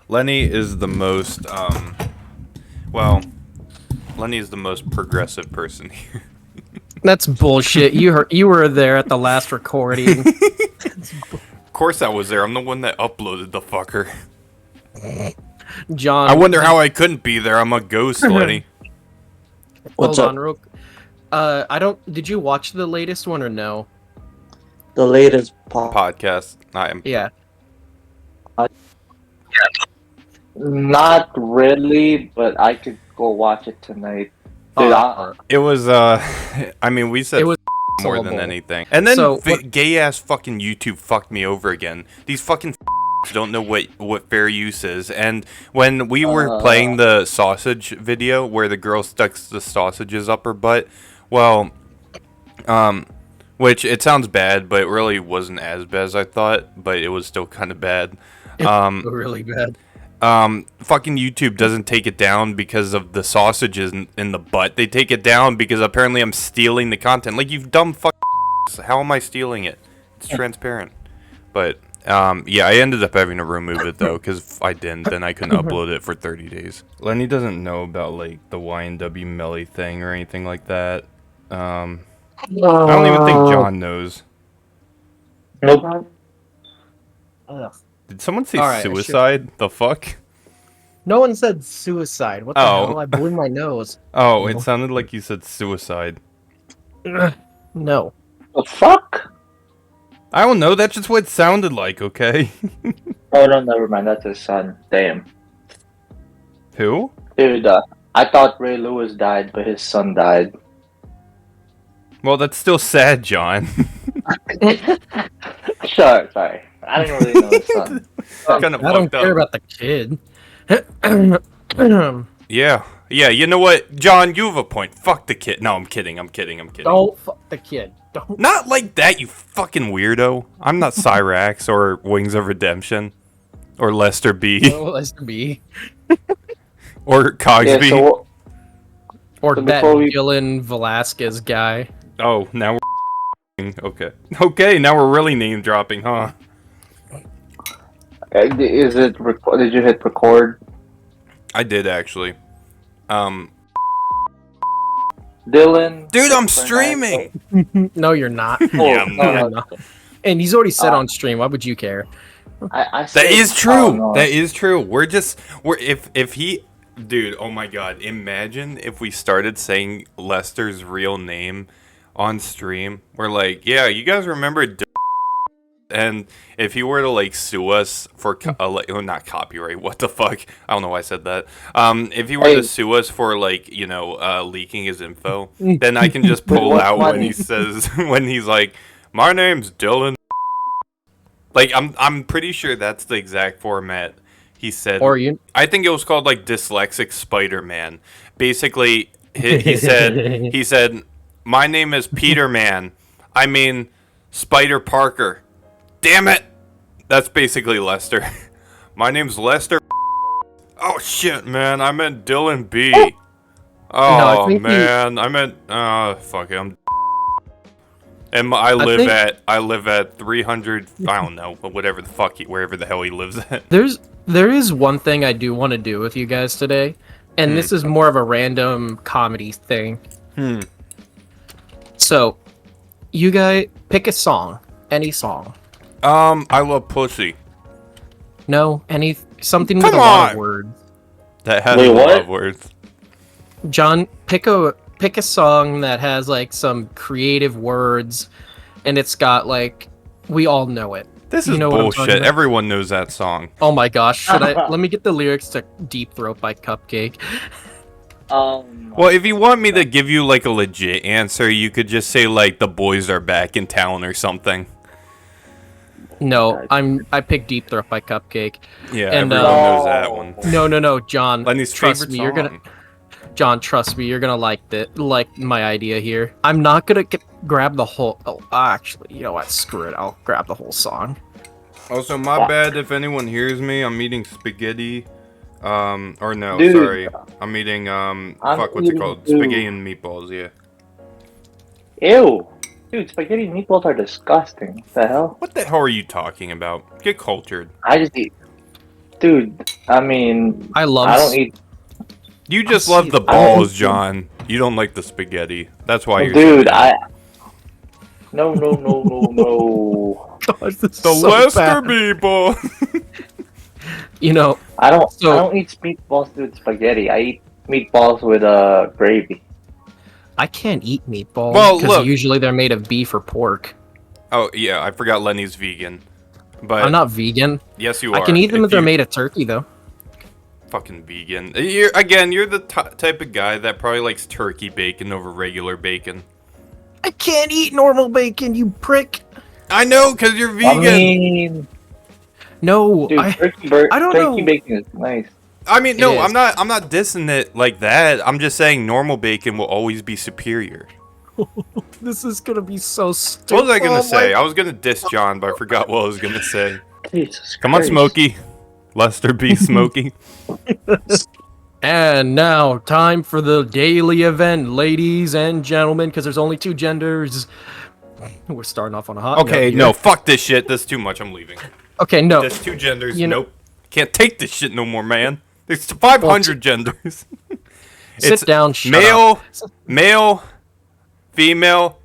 Lenny is the most, well, Lenny is the most progressive person here. That's bullshit. You were there at the last recording. Of course I was there. I'm the one that uploaded the fucker. John. I wonder how I couldn't be there. I'm a ghost, Lenny. Hold on, real. I don't. Did you watch the latest one or no? The latest podcast. I am. Yeah. Not really, but I could go watch it tonight. Dude, it was. I mean, we said it was more than anything. And then so, gay ass fucking YouTube fucked me over again. These fucking don't know what fair use is. And when we were playing the sausage video where the girl sticks the sausages up her butt, well, which it sounds bad, but it really wasn't as bad as I thought. But it was still kind of bad. Really bad. Fucking YouTube doesn't take it down because of the sausages in the butt. They take it down because apparently I'm stealing the content. Like, you dumb fuck. How am I stealing it? It's transparent. But, yeah, I ended up having to remove it, though, because if I didn't, then I couldn't upload it for 30 days. Lenny doesn't know about, like, the YNW Melly thing or anything like that. I don't even think John knows. Nope. Did someone say suicide? The fuck? No one said suicide. What the hell? I blew my nose. Oh, it sounded like you said suicide. No. The fuck? I don't know. That's just what it sounded like, okay? Oh, no, never mind. That's his son. Damn. Who? Dude, I thought Ray Lewis died, but his son died. Well, that's still sad, John. Sure, sorry. I don't really know his son. I don't care about the kid. Yeah, you know what? John, you have a point. Fuck the kid. No, I'm kidding. Don't fuck the kid. Don't. Not like that, you fucking weirdo. I'm not Cyrax or Wings of Redemption. Or Lester B. Oh, Lester B. Or Cogsby. Yeah, or that Dylan Velasquez guy. Oh, now we're okay. Okay, now we're really name dropping, huh? Is it did you hit record? I did actually. Dylan. Dude, I'm streaming. No, you're not. Yeah, you're not. And he's already said on stream. Why would you care? That is true. That is true. We're if he, dude. Oh my God! Imagine if we started saying Lester's real name on stream. We're like, yeah, you guys remember? And if he were to like sue us for not copyright, what the fuck? I don't know why I said that. If he were to sue us for like leaking his info, then I can just pull out when he says when he's like, my name's Dylan. Like I'm pretty sure that's the exact format he said. I think it was called like Dyslexic Spider-Man. Basically, he said, my name is Peter Man. I mean Spider Parker. Damn it! That's basically Lester. My name's Lester. Oh shit, man! I meant Dylan B. Oh no, man, I meant fuck it. And I live at 300. I don't know, but whatever the fuck, wherever the hell he lives at. There is one thing I do want to do with you guys today, and this is more of a random comedy thing. So, you guys pick a song, any song. I love pussy. No, something with a lot of words. That has a lot of words. John, pick a song that has like some creative words, and it's got like we all know it. This is bullshit. Everyone knows that song. Oh my gosh! Should I? Let me get the lyrics to "Deep Throat" by Cupcake. Well, if you want me to give you like a legit answer, you could just say like "The Boys Are Back in Town" or something. No, I picked Deep Throat by Cupcake. Yeah, and, everyone knows that one. No, John. Lenny's trust me, John, trust me, you're gonna like my idea here. I'm not gonna grab the whole. Oh, actually, you know what? Screw it. I'll grab the whole song. Also, my bad if anyone hears me. I'm eating spaghetti. Or no, dude, sorry. I'm eating what's it called? Spaghetti and meatballs. Yeah. Ew. Dude, spaghetti and meatballs are disgusting. What the hell? What the hell are you talking about? Get cultured. I just eat. Dude, I mean, I love. I don't eat. You just love the balls, John. You don't like the spaghetti. That's why you're. Dude, No. God, this is The so Lester bad. people. You know, I don't So- eat meatballs with spaghetti. I eat meatballs with gravy. I can't eat meatballs Well, because look. usually they're made of beef or pork. Oh yeah, I forgot Lenny's vegan. But I'm not vegan. yes, you are. I can eat them if they're you- made of turkey, though. Fucking vegan. You're the type of guy that probably likes turkey bacon over regular bacon. I can't eat normal bacon, you prick. I know, cause you're vegan. I mean, No, dude, I turkey don't know. bacon is nice. I mean, It no, is. I'm not dissing it like that. I'm just saying normal bacon will always be superior. This is gonna be so stupid. What was I gonna Oh say? my- I was gonna diss John, but I forgot what I was gonna say. Jesus Come on, Christ. Smokey. Lester B. Smokey. And now, time for the daily event, ladies and gentlemen, because there's only 2 genders. We're starting off on a hot Okay, note here. no, fuck this shit. That's too much. I'm leaving. Okay, no. There's 2 genders. You know- Nope. Can't take this shit no more, man. There's 500 genders. Sit down, shut male, up. male, female,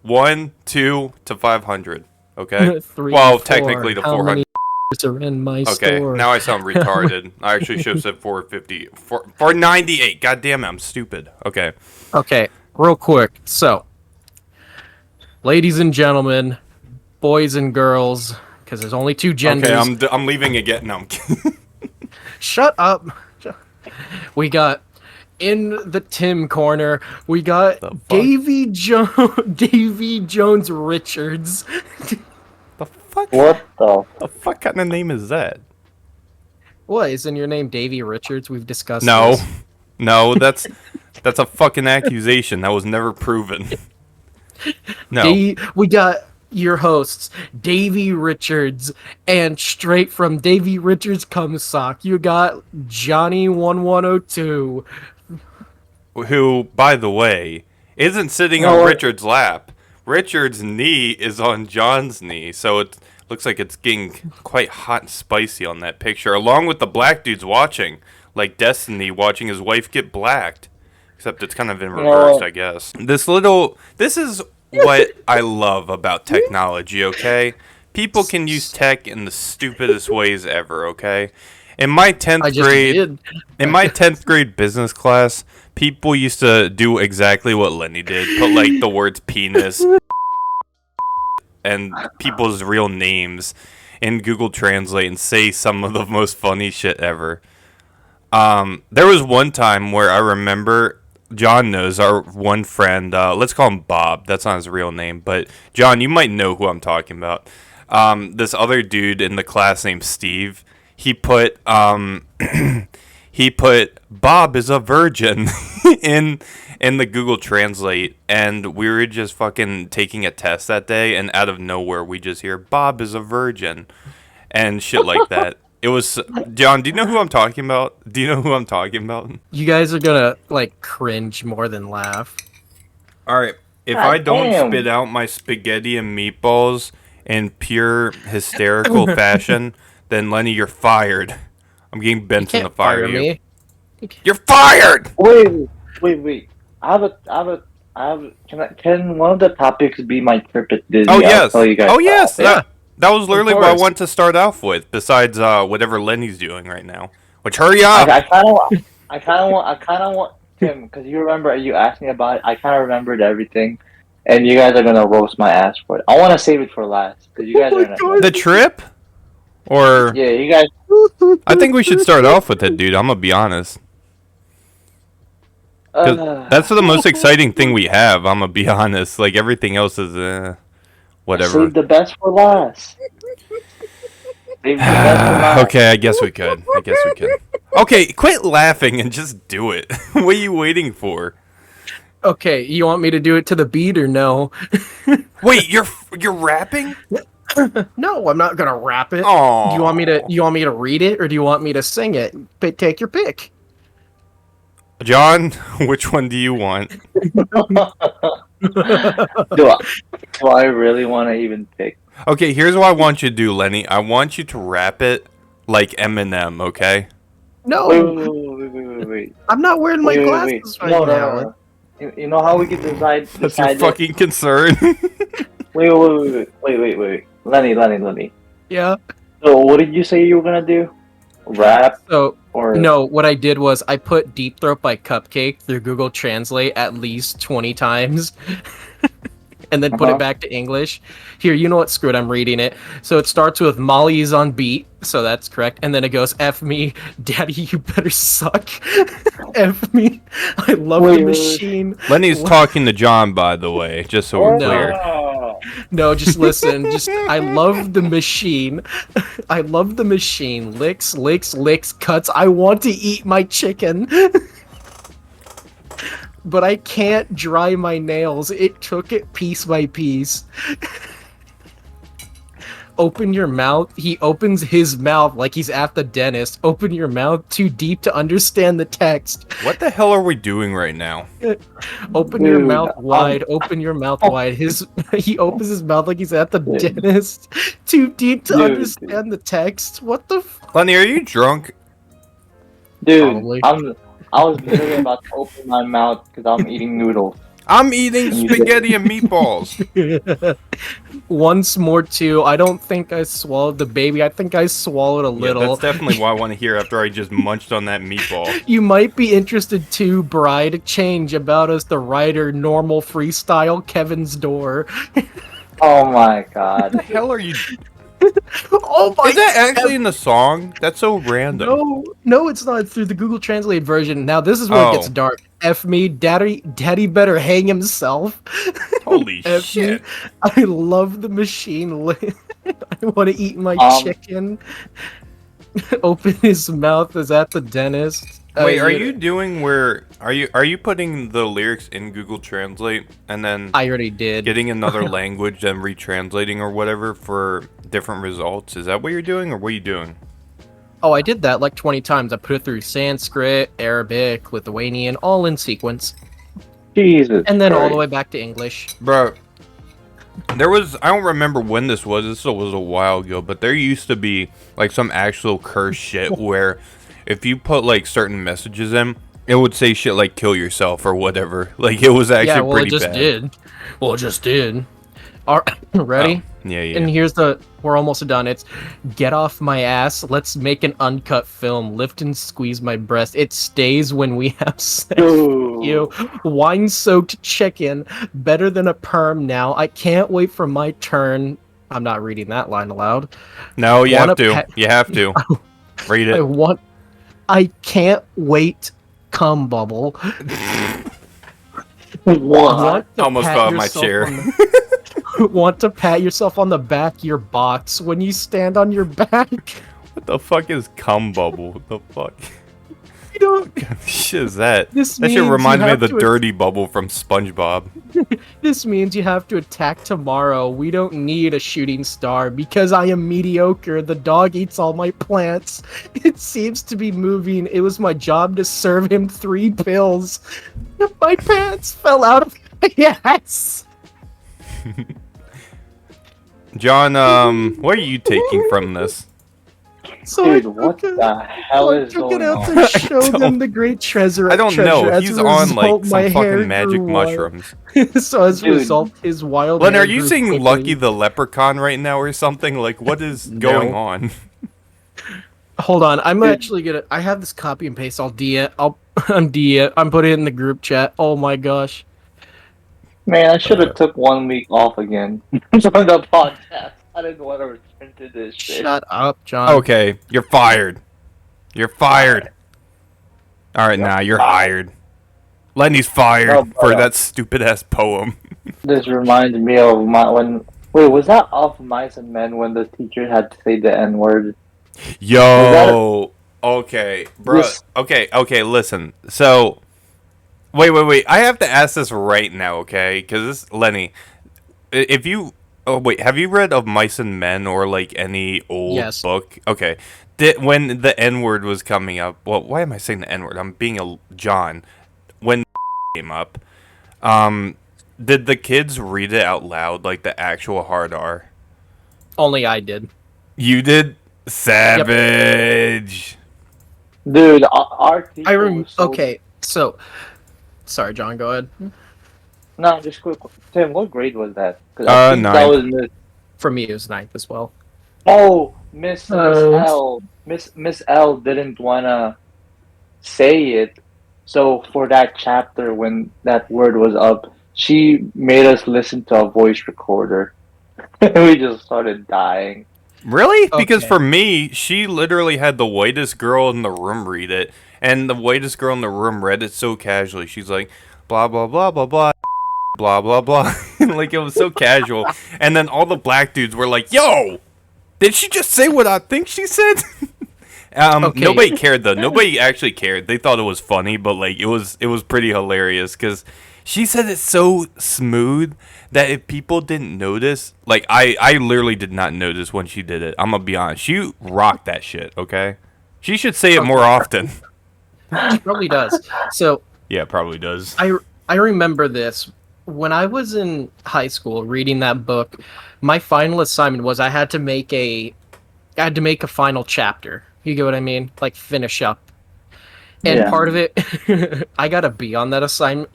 1, 2 to 500. Okay. 3, Well, 4. technically to How 400. many are in my Okay, store? now I sound retarded. I actually should have said 450. 498. God damn it, I'm stupid. Okay. Okay, real quick. So, ladies and gentlemen, boys and girls, because there's only 2 genders. Okay, I'm leaving again. No, I'm kidding. Shut up. We got in the Tim corner. We got The fuck? Davy Jones Richards. The fuck? What the? The fuck kind of name is that? What, isn't your name Davy Richards? We've discussed No, this. no, that's a fucking accusation that was never proven. No. We got your hosts, Davy Richards, and straight from Davy Richards comes sock. You got Johnny1102. Who, by the way, isn't sitting No, on what? Richard's lap. Richard's knee is on John's knee, so it looks like it's getting quite hot and spicy on that picture, along with the black dudes watching, like Destiny watching his wife get blacked. Except it's kind of in reverse, I guess. This is what I love about technology, okay? People can use tech in the stupidest ways ever, okay? In my 10th I just grade, did. in my 10th grade business class, people used to do exactly what Lenny did. Put like the words penis and people's real names in Google Translate and say some of the most funny shit ever. There was one time where I remember, John knows, our one friend, let's call him Bob. That's not his real name, but John, you might know who I'm talking about. This other dude in the class named Steve, he put he put Bob is a virgin in the Google Translate, and we were just fucking taking a test that day, and out of nowhere we just hear Bob is a virgin and shit like that. It was John. Do you know who I'm talking about? Do you know who I'm talking about? You guys are gonna like cringe more than laugh. All right. If God I don't damn. spit out my spaghetti and meatballs in pure hysterical fashion, then Lenny, you're fired. I'm getting bent in the Can't fire. fire me. You're fired. Wait. Can one of the topics be my trip at Disney? Oh I'll yes. tell you guys Oh yes. about it. That was literally what I course. wanted to start off with. Besides whatever Lenny's doing right now. Which hurry up. I kind of want Tim, because you remember you asked me about it. I kind of remembered everything, and you guys are gonna roast my ass for it. I want to save it for last because you guys Oh are my gonna. The trip? Or Yeah, you guys. I think we should start off with it, dude. I'm gonna be honest. 'Cause that's the most exciting thing we have. I'm gonna be honest. Like everything else is whatever. Save the best for last. Save the best for last. Okay, I guess we could. Okay, quit laughing and just do it. What are you waiting for? Okay, you want me to do it to the beat or no? Wait, you're rapping? No, I'm not gonna rap it. Oh. Do you want me to read it or do you want me to sing it? Take your pick. John, which one do you want? Do I really want to even pick? Okay, here's what I want you to do, Lenny. I want you to rap it like Eminem, okay? No, Wait. I'm not wearing my Wait. glasses right No. now. You know how we could decide That's your it? fucking concern. Wait. Lenny. Yeah. So what did you say you were gonna do? Rap So or no, what I did was I put Deep Throat by Cupcake through Google Translate at least 20 times. And then put it back to English. Here, you know what? Screw it, I'm reading it. So it starts with Molly's on beat, so that's correct. And then it goes, F me, daddy, you better suck. F me, I love the machine. Lenny's talking to John, by the way, just so we're clear. No, just listen. Just I love the machine. I love the machine. Licks, cuts. I want to eat my chicken. But I can't dry my nails. It took it piece by piece. Open your mouth. He opens his mouth like he's at the dentist. Open your mouth too deep to understand the text. What the hell are we doing right now? Open your mouth wide. Open your mouth wide. He opens his mouth like he's at the dentist. Too deep to understand the text. What the Lenny, are you drunk? Dude, Probably. I was literally about to open my mouth because I'm eating noodles. I'm eating spaghetti and meatballs. Once more, too. I don't think I swallowed the baby. I think I swallowed a little. Yeah, that's definitely what I want to hear after I just munched on that meatball. You might be interested, too, Bride. Change about us, the writer, normal freestyle, Kevin's door. Oh my god. What the hell are you... Oh my! Is that actually in the song? That's so random. No, it's not. It's through the Google Translate version. Now this is where it gets dark. F me, daddy better hang himself. Holy shit! Me. I love the machine. I want to eat my chicken. Open his mouth is at the dentist. Wait, are you doing where? Are you putting the lyrics in Google Translate and then I already did. Getting another language and retranslating or whatever for different results? Is that what you're doing, or what are you doing? Oh, I did that like 20 times. I put it through Sanskrit, Arabic, Lithuanian, all in sequence. Jesus. And then all the way back to English. Bro, I don't remember when this was a while ago, but there used to be like some actual curse shit where if you put like certain messages in, it would say shit like kill yourself or whatever. Like it was actually pretty bad. Well, it just did. Ready? Oh, yeah. And we're almost done. It's get off my ass. Let's make an uncut film. Lift and squeeze my breast. It stays when we have sex. You wine-soaked chicken. Better than a perm now. I can't wait for my turn. I'm not reading that line aloud. No, you have to. You have to. Read it. I can't wait. Cum bubble. What? Almost fell out my chair. Want to pat yourself on the back of your box when you stand on your back. What the fuck is cum bubble? What the fuck? You don't. What shit is that? That shit reminds me of the dirty bubble from SpongeBob. This means you have to attack tomorrow. We don't need a shooting star because I am mediocre. The dog eats all my plants. It seems to be moving. It was my job to serve him 3 pills. My pants fell out of my ass. John, what are you taking from this? So Dude, what the hell is going on? I took it out to show them the great treasure. I don't know. He's on like some fucking magic mushrooms. So as a result, his wild. Len, are you saying Lucky the Leprechaun right now or something? Like, what is going on? Hold on, I'm actually gonna. I have this copy and paste. I'm putting it in the group chat. Oh my gosh. Man, I should have took 1 week off again from the podcast. I didn't want to return to this shit. Shut up, John. Okay, you're fired. You're fired. All right, now you're hired. Lenny's fired for that stupid ass poem. This reminds me of wait, was that Of Mice and Men when the teacher had to say the N word? Yo. Okay, bro. Okay, listen. So, wait. I have to ask this right now, okay? Because this, Lenny, if you... Oh, wait, have you read Of Mice and Men or, like, any old book? Okay. When the N-word was coming up... Well, why am I saying the N-word? I'm being a John. When came up, did the kids read it out loud, like the actual hard R? Only I did. You did? Savage. Dude, our teacher was so... Okay, so sorry, John. Go ahead. No, just quick. Tim, what grade was that? 'Cause I think that Ninth. was For me, it was ninth as well. Oh, Miss L. Miss L didn't wanna say it, so for that chapter when that word was up, she made us listen to a voice recorder. We just started dying. Really? Because Okay. for me, she literally had the whitest girl in the room read it, and the whitest girl in the room read it so casually. She's like, blah blah blah blah blah. Blah blah blah. Like it was so casual. And then all the black dudes were like, "Yo, did she just say what I think she said?" Okay. Nobody cared though. Nobody actually cared. They thought it was funny, but like it was pretty hilarious because she said it so smooth that if people didn't notice, like I literally did not notice when she did it. I'm gonna be honest. She rocked that shit. Okay, she should say it more often. She probably does. So Yeah, it probably does. I remember this. When I was in high school reading that book, my final assignment was I had to make a final chapter. You get what I mean? Like finish up. And Yeah. part of it I got a B on that assignment.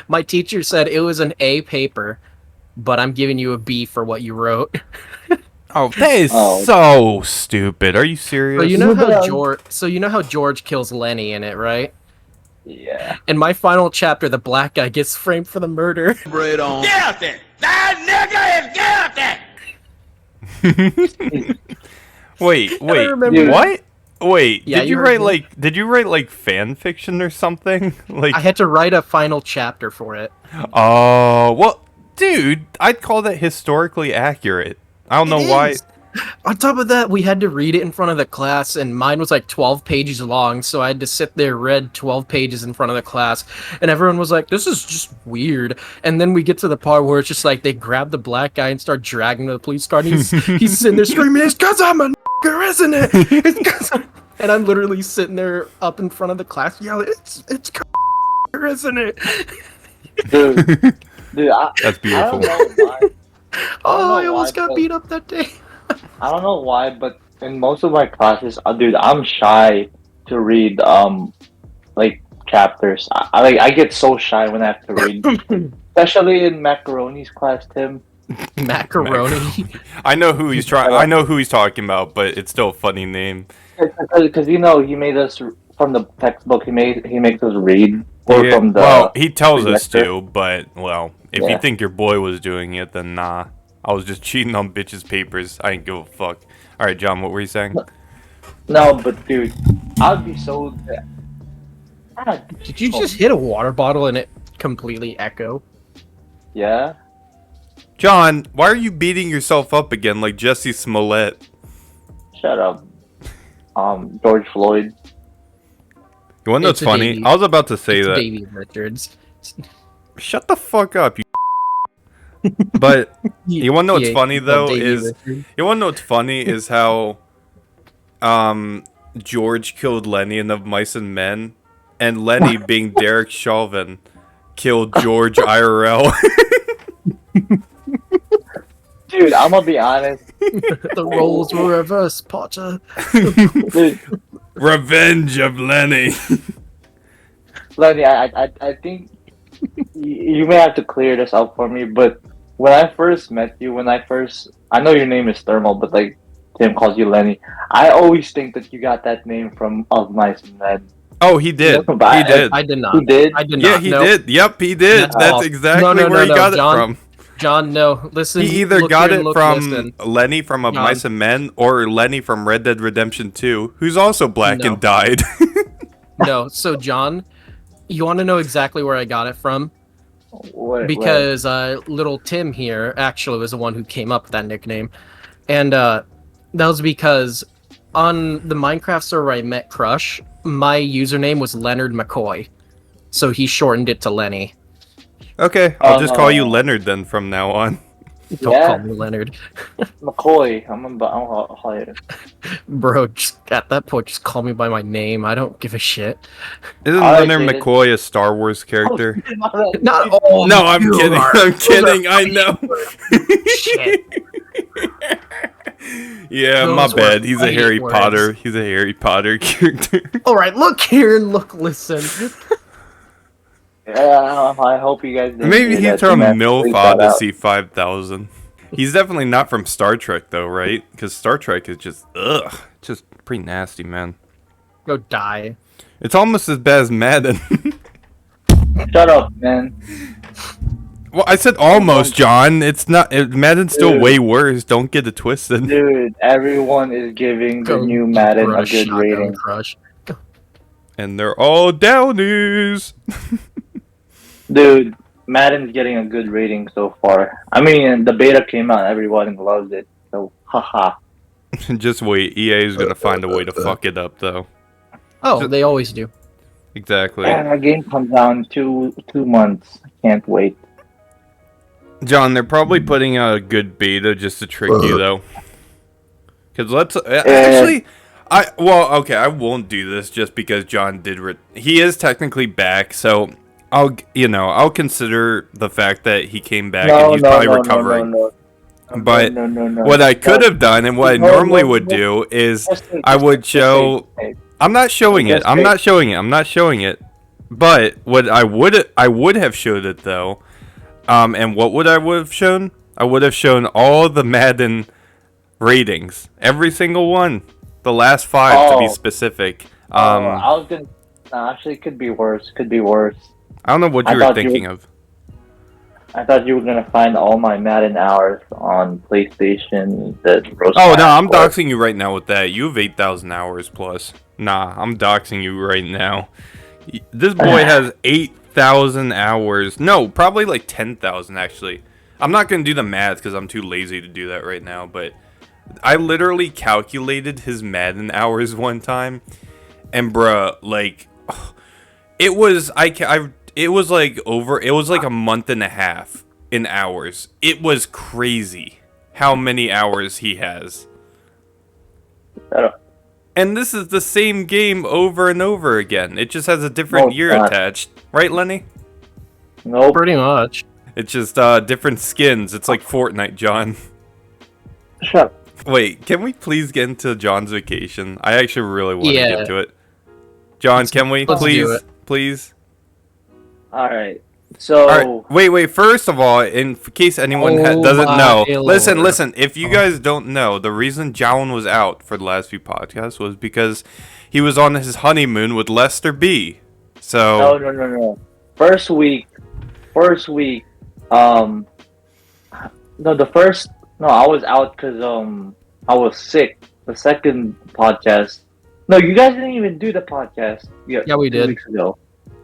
My teacher said it was an A paper, but I'm giving you a B for what you wrote. Oh, that is so stupid. Are you serious? So you know how George kills Lenny in it, right? Yeah. In my final chapter, the black guy gets framed for the murder. Bread on. Guilty! That nigga is guilty! Wait, remember- what? Wait, Yeah, did you you heard write me. did you write like fan fiction or something? Like I had to write a final chapter for it. oh, well, dude, I'd call that historically accurate. I don't know It why. is. On top of that, we had to read it in front of the class, and mine was like 12 pages long, so I had to sit there, read 12 pages in front of the class, and everyone was like, this is just weird. And then we get to the part where it's just like, they grab the black guy and start dragging him to the police car, and he's sitting there screaming, it's because I'm a nigger, isn't it? It's 'cause I'm... And I'm literally sitting there up in front of the class yelling, it's 'cause I'm a nigger, isn't it? Dude, That's beautiful. I don't know why. Oh, I know almost why, got but- beat up that day. I don't know why, but in most of my classes, dude, I'm shy to read like chapters. I get so shy when I have to read, especially in macaroni's class, Tim. Macaroni. I know who he's trying. I know who he's talking about, but it's still a funny name. Because you know he made us from the textbook. He makes us read, or Yeah, from the. well, he tells us lecture. to, but well, if Yeah. you think your boy was doing it, then nah. I was just cheating on bitches' papers. I ain't give a fuck. All right, John, what were you saying? No, but dude, I'd be so. Did you just hit a water bottle and it completely echo? Yeah. John, why are you beating yourself up again like Jesse Smollett? Shut up. George Floyd. You want to know what's It's a funny? Davey. I was about to say It's that. Davey Richards. Shut the fuck up, you. But you want to know what's Yeah, funny well, though Davey is Richards. you want to know what's funny is how George killed Lenny in Of Mice and Men, and Lenny being Derek Chauvin killed George IRL. Dude, I'm gonna be honest. The roles were reversed, Potter. Dude, Revenge of Lenny. Lenny, I think you may have to clear this up for me, but when I first met you, I know your name is Thermal, but like Tim calls you Lenny. I always think that you got that name from Of Mice and Men. Oh, he did. But He did. I did not. He did? I did Yeah, not. he No. did. Yep, he did. No. That's exactly No, where he got John, it from. John, no. Listen. He either look got here, it look, from listen. Lenny from Of John. Mice and Men or Lenny from Red Dead Redemption 2, who's also black No. and died. No, so John, you want to know exactly where I got it from? What, Because little Tim here actually was the one who came up with that nickname, and that was because on the Minecraft server I met Crush, my username was Leonard McCoy, so he shortened it to Lenny. Okay, I'll just call you Leonard then from now on. Don't Yeah. call me Leonard, McCoy. I'm gonna call you. bro. Just at that point, just call me by my name. I don't give a shit. Isn't Alright, Leonard David. McCoy a Star Wars character? Not all. No, I'm you kidding. are- I'm kidding. I know. Shit. Yeah, my Those were bad. He's a fighting Harry words. Potter. He's a Harry Potter character. All right, look here and look, listen. Yeah, I hope you guys didn't Maybe hear he's that. from You meant to MILF bleep that out. Odyssey 5000. He's definitely not from Star Trek, though, right? Because Star Trek is just, just pretty nasty, man. Go die. It's almost as bad as Madden. Shut up, man. Well, I said almost, John. It's not. Madden's still Dude. way worse. Don't get it twisted. Dude, everyone is giving the Go new Madden a crush, good shotgun rating. Crush. And they're all downies. Dude, Madden's getting a good rating so far. I mean, the beta came out, everyone loves it. So, haha. Just wait. EA is gonna find a way to fuck it up, though. Oh, they always do. Exactly. And the game comes out in two months. I can't wait. John, they're probably putting out a good beta just to trick you, though. Because actually, I won't do this just because John did. He is technically back, so I'll consider the fact that he came back and he's probably recovering. But what I could have done and what I normally would do is I would show. I'm not showing it. I'm not showing it. I'm not showing it. But what I would have showed it though. And what would I have shown? I would have shown all the Madden ratings, every single one, the last 5 to be specific. I was gonna. Actually, it could be worse. Could be worse. I don't know what you were thinking of. I thought you were gonna find all my Madden hours on PlayStation. Oh no, I'm doxing you right now with that. You have 8,000 hours plus. Nah, I'm doxing you right now. This boy has 8,000 hours. No, probably like 10,000 actually. I'm not gonna do the math because I'm too lazy to do that right now. But I literally calculated his Madden hours one time, and bruh, like, it was it was like a month and a half in hours. It was crazy how many hours he has. And this is the same game over and over again. It just has a different year attached. Right, Lenny? Nope. Pretty much. It's just different skins. It's like Fortnite, John. Shut up. Wait, can we please get into John's vacation? I actually really want to Yeah. get to it. John, can we? Let's do it. Please? Alright. So... All right, wait. First of all, in case anyone doesn't know, listen. If you guys don't know, the reason John was out for the last few podcasts was because he was on his honeymoon with Lester B. So No. First week. I was out because I was sick. The second podcast. No, you guys didn't even do the podcast. Yeah, we did.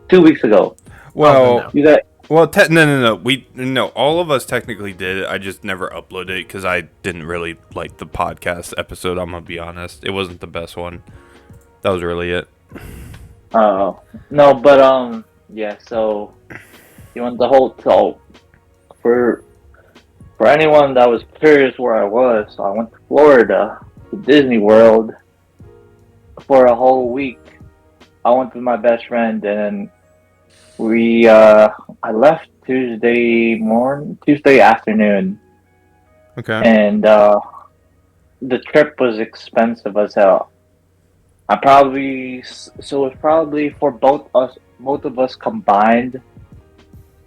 2 weeks ago. well, You got. well, no. All of us technically did it. I just never uploaded it because I didn't really like the podcast episode. I'm gonna be honest. It wasn't the best one. That was really it. Oh no, but yeah. So you want the whole for anyone that was curious where I was, so I went to Florida, to Disney World, for a whole week. I went with my best friend, and then I left Tuesday afternoon, Okay. and the trip was expensive as hell. It was probably for both of us combined,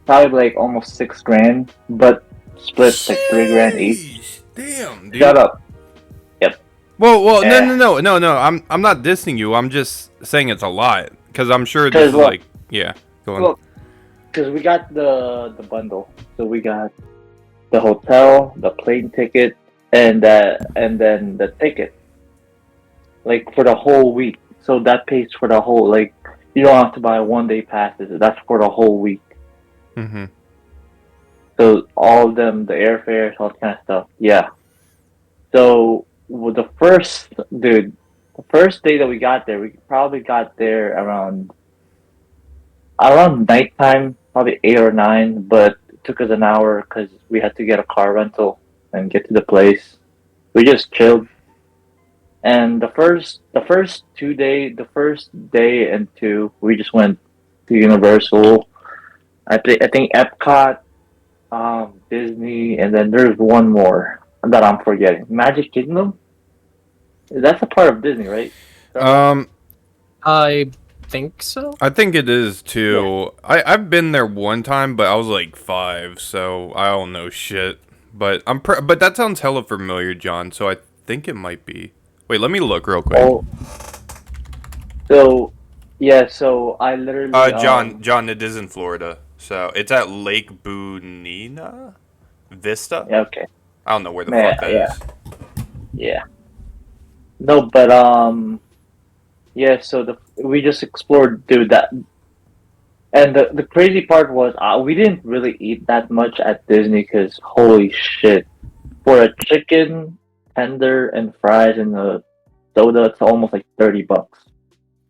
probably like almost $6,000, but split like $3,000 each. Damn, dude. Shut up. Well, Yeah. no. I'm not dissing you. I'm just saying it's a lot because I'm sure this 'Cause is look- like, yeah. Go on. Well, because we got the bundle, so we got the hotel, the plane ticket, and then the ticket, like for the whole week. So that pays for the whole. Like you don't have to buy 1-day passes. That's for the whole week. Mm-hmm. So all of them, the airfares, all that kind of stuff. Yeah. So with the first day that we got there, we probably got there around nighttime, probably 8 or 9. But it took us an hour because we had to get a car rental and get to the place. We just chilled. And the first day and 2, we just went to Universal. I think Epcot, Disney, and then there's one more. that I'm forgetting? Magic Kingdom? That's a part of Disney, right? I think so. I think it is too. I've been there one time, but I was like 5, so I don't know shit. But but that sounds hella familiar, John. So I think it might be. Wait, let me look real quick. Oh, so yeah, so I literally John, it is in Florida. So it's at Lake Bunina Vista. yeah, okay. I don't know where the Man, fuck that yeah. is. Yeah. No, but yeah, so we just explored, dude, that. And the crazy part was we didn't really eat that much at Disney because holy shit, for a chicken tender and fries and a soda, it's almost like $30.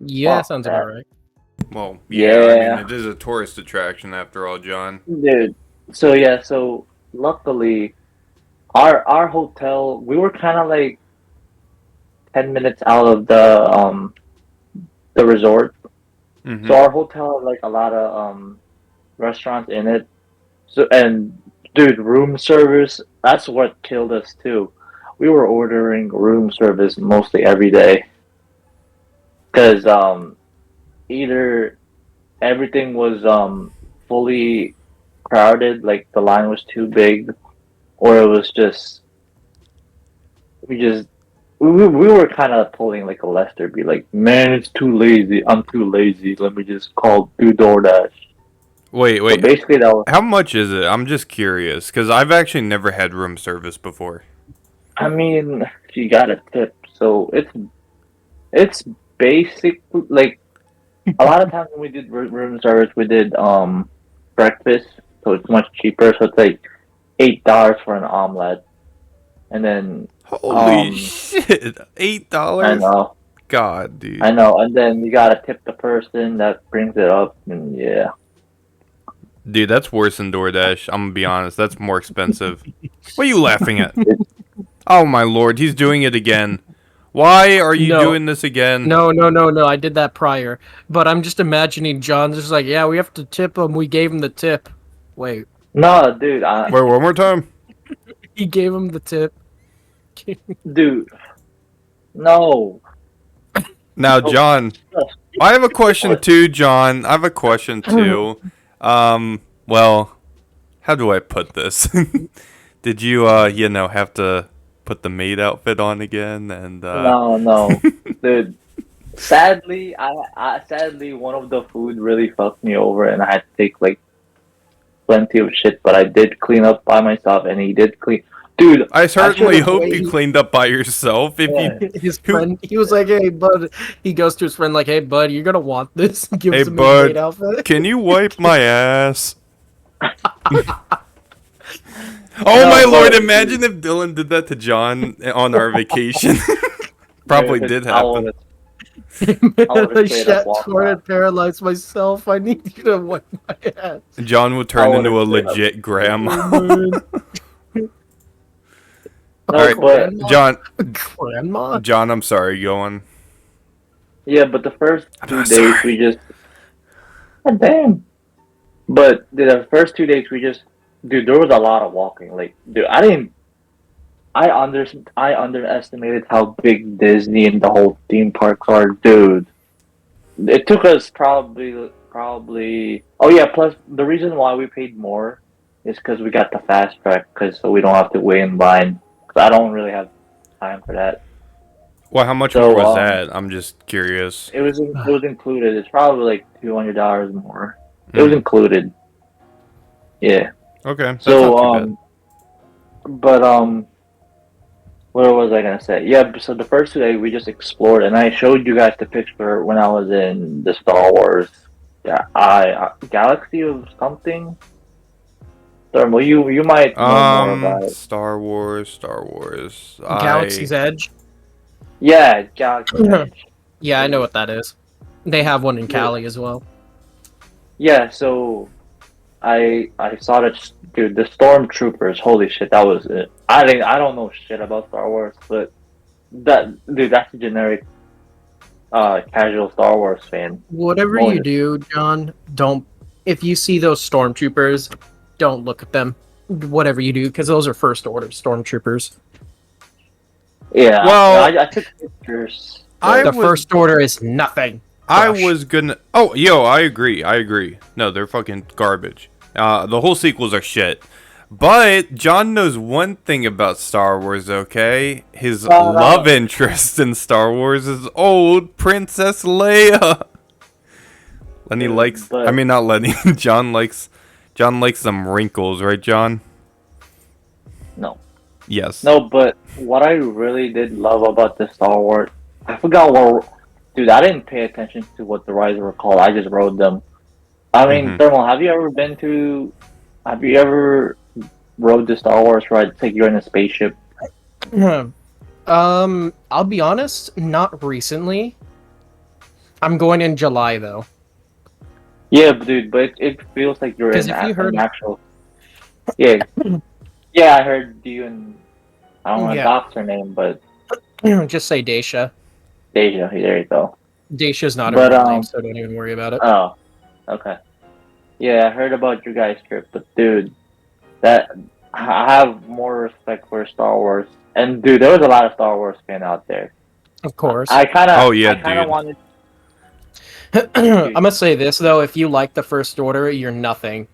Yeah, Fuck sounds that. about right. Well, yeah, I Yeah. mean, it is a tourist attraction after all, John. Dude. So yeah, so luckily, our hotel, we were kind of like 10 minutes out of the resort. Mm-hmm. So our hotel had like a lot of restaurants in it. So and dude, room service, that's what killed us too. We were ordering room service mostly every day because either everything was fully crowded, like the line was too big, or it was just we were kind of pulling like a Lester, be like, man, it's too lazy. I'm too lazy. Let me just do DoorDash. Wait. So basically, that was. How much is it? I'm just curious because I've actually never had room service before. I mean, you got a tip, so it's basic. Like a lot of times when we did room service, we did breakfast, so it's much cheaper. So it's like $8 for an omelet, and then Holy shit! $8? I know, God, dude. I know, and then you gotta tip the person that brings it up, and yeah. Dude, that's worse than DoorDash. I'm gonna be honest. That's more expensive. What are you laughing at? Oh my lord, he's doing it again. Why are you doing this again? No. I did that prior. But I'm just imagining John's just like, yeah, we have to tip him. We gave him the tip. Wait. No, dude. Wait, one more time. He gave him the tip. Dude. No. Now, John, I have a question too, John. I have a question too. Well, how do I put this? Did you, have to put the maid outfit on again? And No, dude. Sadly, sadly one of the food really fucked me over, and I had to take like plenty of shit. But I did clean up by myself, and he did clean. Dude, I certainly hope you cleaned up by yourself. His friend, he was like, "Hey, bud." He goes to his friend like, "Hey, bud, you're gonna want this." Gives Hey, him bud, a maid outfit. Can you wipe my ass? Oh No, my lord! but- Imagine if Dylan did that to John on our vacation. Probably did happen. I shat toward and paralyzed myself. I need you to wipe my ass. John would turn into a legit grandma. No, Alright, but Grandma. John, I'm sorry. Go on. yeah, but the first I'm 2 not days sorry. we just. God damn. But the first 2 days we just, dude, there was a lot of walking. Like, dude, I underestimated how big Disney and the whole theme parks are, dude. It took us probably. Oh yeah, plus the reason why we paid more is because we got the fast track, so we don't have to wait in line. 'Cause I don't really have time for that. Well, how much So, more was that? I'm just curious. It was included. It's probably like $200 more. It was included. Yeah. Okay, that's So not too bad. but what was I gonna say? Yeah. So the first 2 days we just explored, and I showed you guys the picture when I was in the Star Wars. Yeah, Galaxy of something. Well, you might know more about it. Star Wars. Galaxy's Edge. Yeah, Galaxy Edge. Yeah, I know what that is. They have one in Cali as well. Yeah, so I saw that, dude, the stormtroopers. Holy shit, that was it. I don't know shit about Star Wars, but that's a generic casual Star Wars fan. Whatever you do, John, don't. If you see those stormtroopers, don't look at them. whatever you do, because those are first order stormtroopers. Yeah. Well, I took pictures. The first order is nothing. I Crush. was gonna. Oh, yo, I agree. No, they're fucking garbage. The whole sequels are shit. But John knows one thing about Star Wars, okay? His love interest in Star Wars is old Princess Leia. Lenny likes. I mean, not Lenny. John likes some wrinkles, right, John? No. Yes. No, but what I really did love about the Star Wars, I forgot what. Dude, I didn't pay attention to what the rides were called. I just rode them. I mean, Thermal, have you ever rode the Star Wars ride? It's like you're in a spaceship. I'll be honest, not recently. I'm going in July though. Yeah, dude, but it feels like you're in an actual. Yeah, yeah, I heard you and I don't want to dox her name, but just say Daisha. Deja, there you go. Daisha's not her real name, so don't even worry about it. Oh, okay. Yeah, I heard about your guys' trip, but dude, I have more respect for Star Wars. And dude, there was a lot of Star Wars fan out there. Of course. I kind of. Oh yeah, dude. Wanted. I'm gonna say this though: if you like the First Order, you're nothing.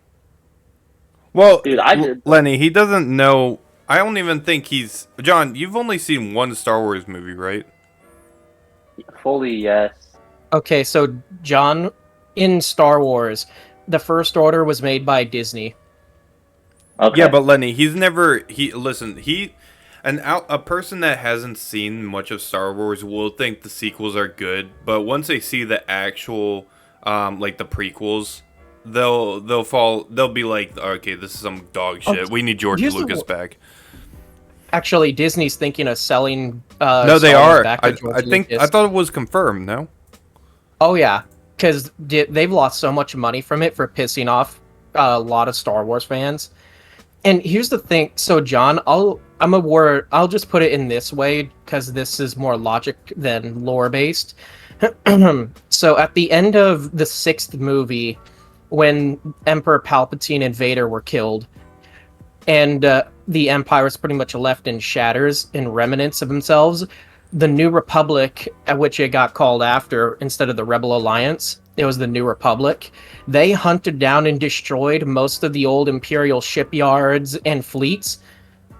Well, dude, I did. Lenny, he doesn't know. I don't even think he's John. You've only seen one Star Wars movie, right? Fully, yes. Okay, so John, in Star Wars, the First Order was made by Disney. Okay. Yeah, but Lenny, a person that hasn't seen much of Star Wars will think the sequels are good, but once they see the actual, like the prequels, they'll be like, okay, this is some dog shit. We need George Lucas back. Actually, Disney's thinking of selling. No, they are. I Lucas. thought it was confirmed. No. Oh yeah, because they've lost so much money from it for pissing off a lot of Star Wars fans. And here's the thing. So John, I'll just put it in this way because this is more logic than lore based. So at the end of the 6th movie, when Emperor Palpatine and Vader were killed, and the Empire is pretty much left in shatters and remnants of themselves, the New Republic, at which it got called after, instead of the Rebel Alliance, it was the New Republic. They hunted down and destroyed most of the old Imperial shipyards and fleets.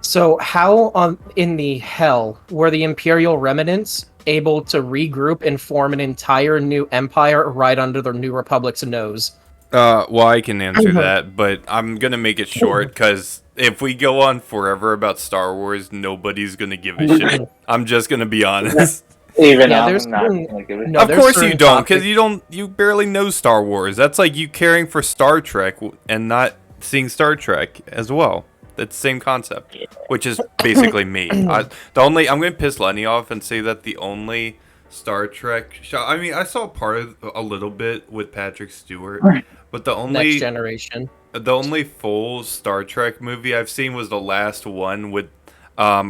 So how in the hell were the Imperial remnants able to regroup and form an entire new empire right under the New Republic's nose? Well, I can answer that, but I'm gonna make it short because if we go on forever about Star Wars, nobody's gonna give a shit. I'm just gonna be honest. Even Yeah, I'm not gonna give it. Of course you don't, because you barely know Star Wars. That's like you caring for Star Trek and not seeing Star Trek as well. That's the same concept, which is basically me. I'm gonna piss Lenny off and say that the only Star Trek show. I mean, I saw part of a little bit with Patrick Stewart, but the only Next Generation. The only full Star Trek movie I've seen was the last one with